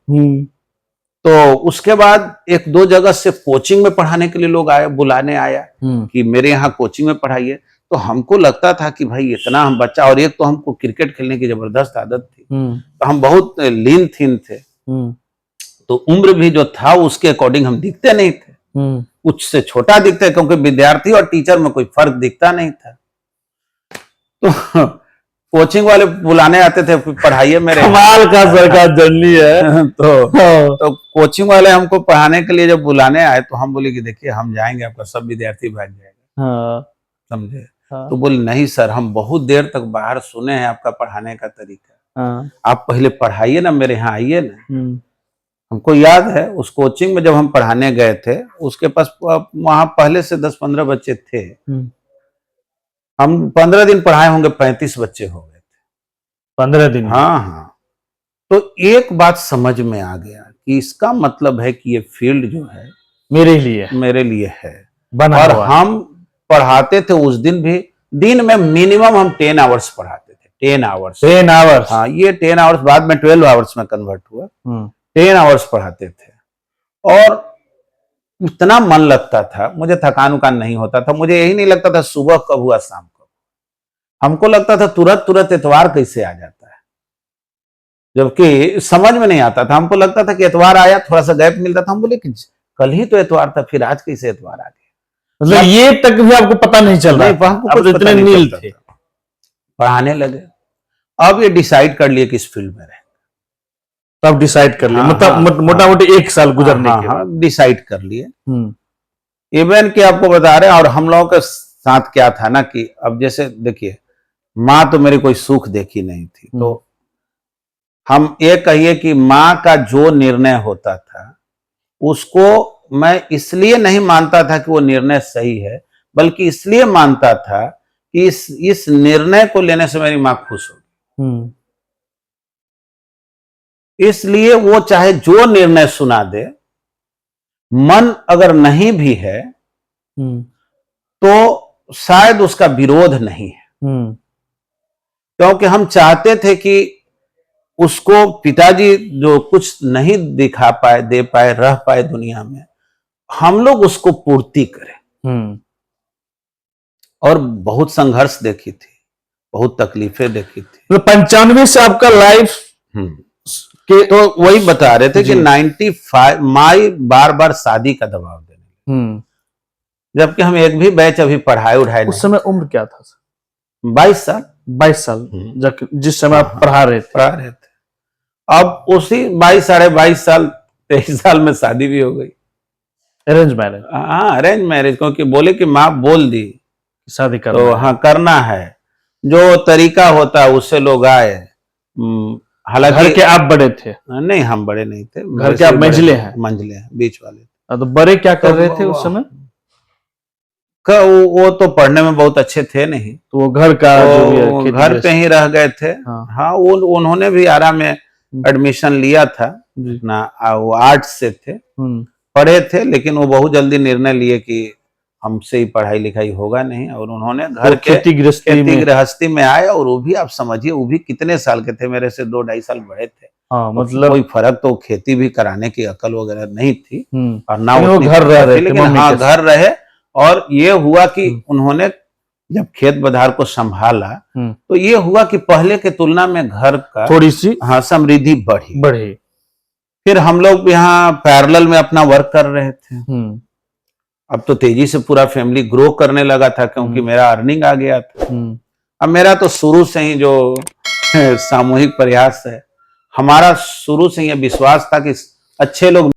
तो उसके बाद 1-2 जगह से कोचिंग में पढ़ाने के लिए लोग आए, बुलाने आया कि मेरे यहाँ कोचिंग में पढ़ाइए। तो हमको लगता था कि भाई इतना हम बच्चा, और एक तो हमको क्रिकेट खेलने की जबरदस्त आदत थी। तो हम बहुत लीन थीन थे। तो उम्र भी जो था उसके अकॉर्डिंग हम दिखते नहीं थे, कुछ से छोटा दिखते, क्योंकि विद्यार्थी और टीचर में कोई फर्क दिखता नहीं था। तो कोचिंग वाले बुलाने आते थे, पढ़ाइए मेरे। कमाल का सरकार जर्नी है। तो कोचिंग वाले हमको पढ़ाने के लिए जब बुलाने आए तो हम बोले कि देखिए हम जाएंगे, आपका सब विद्यार्थी भाग जाएगा। हाँ। समझे? हाँ। तो बोले नहीं सर, हम बहुत देर तक बाहर सुने हैं आपका पढ़ाने का तरीका। हाँ। आप पहले पढ़ाइए ना, मेरे यहाँ आइए ना। हमको याद है उस कोचिंग में जब हम पढ़ाने गए थे, उसके पास वहां पहले से 10-15 बच्चे थे। हम 15 दिन पढ़ाए होंगे, 35 बच्चे हो गए थे 15 दिन। हाँ हाँ। तो एक बात समझ में आ गया कि इसका मतलब है कि ये फील्ड जो है मेरे लिए है बना। और हम पढ़ाते थे उस दिन भी, दिन में मिनिमम हम 10 आवर्स पढ़ाते थे। 10 आवर्स। हाँ, ये 10 आवर्स बाद में 12 आवर्स में कन्वर्ट हुआ। 10 आवर्स पढ़ाते थे और इतना मन लगता था, मुझे थकान उकान नहीं होता था। मुझे यही नहीं लगता था सुबह कब हुआ शाम कब। हमको लगता था तुरंत इतवार कैसे आ जाता है, जबकि समझ में नहीं आता था। हमको लगता था कि इतवार आया, थोड़ा सा गैप मिलता था, हम बोले कि कल ही तो इतवार था, फिर आज कैसे इतवार आ गया। मतलब ये तक भी आपको पता नहीं चल रहा, आप इतने नील थे। पढ़ाने लगे, अब ये डिसाइड कर लिए कि इस फील्ड में रहे। तब डिसाइड कर लिए, मतलब मोटा मोटी 1 साल गुजरने के बाद डिसाइड कर लिए। इवन कि आपको बता रहे हैं, और हम लोगों के साथ क्या था ना कि अब जैसे देखिए, माँ तो मेरी कोई सुख देखी नहीं थी, तो हम ये कहिए कि माँ का जो निर्णय होता था उसको मैं इसलिए नहीं मानता था कि वो निर्णय सही है, बल्कि इसलिए मानता था कि इस निर्णय को लेने से मेरी माँ खुश होगी। इसलिए वो चाहे जो निर्णय सुना दे, मन अगर नहीं भी है तो शायद उसका विरोध नहीं है। क्योंकि हम चाहते थे कि उसको पिताजी जो कुछ नहीं दिखा पाए, दे पाए, रह पाए दुनिया में, हम लोग उसको पूर्ति करें। और बहुत संघर्ष देखी थी, बहुत तकलीफें देखी थी। तो 95 से आपका लाइफ के तो वही बता रहे थे कि जी। 95 माई बार बार शादी का दबाव देने, जबकि हम एक भी बैच अभी पढ़ाए उठाए उस नहीं। समय उम्र क्या था? 22 साल 22 साल जिस समय आप पढ़ा रहे थे। पढ़ा रहे थे। अब उसी 22 साढ़े 22 साल 23 साल में शादी भी हो गई। Arrange marriage? हाँ, अरेंज मैरिज, क्योंकि बोले कि माँ बोल दी शादी करना तो है। हाँ करना है, जो तरीका होता है उससे लोग आए। घर हालांकि के आप बड़े थे? नहीं, हम बड़े नहीं थे, घर के आप मंझले हैं? मंझले हैं, बीच वाले। तो बड़े क्या कर तो रहे थे उस समय? वो तो पढ़ने में बहुत अच्छे थे नहीं, तो वो घर का जो भी है तो खेती घर पे गृहस्थी। ही रह गए थे। हाँ। हाँ, उन्होंने भी आरा में एडमिशन लिया था जी। अपना, वो आर्ट्स से थे, हम्म। पढ़े थे, लेकिन वो बहुत जल्दी निर्णय लिए कि हमसे ही पढ़ाई लिखाई होगा नहीं, और उन्होंने घर वो के खेती गृहस्थी में आए। और वो भी आप समझिए, वो भी कितने साल के थे, मेरे से 2-2.5 साल बड़े थे। हाँ, तो मतलब कोई फर्क, तो खेती भी कराने की अकल वगैरह नहीं थी, और ना लेकिन वो उतनी घर रह पता रहे थी, थे लेकिन मम्मी हाँ के साथ। घर रहे। और ये हुआ कि उन्होंने जब खेत बधार को संभाला, तो ये हुआ कि पहले के तुलना में घर का थोड़ी सी हाँ समृद्धि बढ़ी। बढ़ी। फिर हम लोग यहाँ पैरेलल में अपना वर्क कर रहे थे। अब तो तेजी से पूरा फैमिली ग्रो करने लगा था, क्योंकि मेरा अर्निंग आ गया था। अब मेरा तो शुरू से ही जो सामूहिक प्रयास है, हमारा शुरू से ही विश्वास था कि अच्छे लोग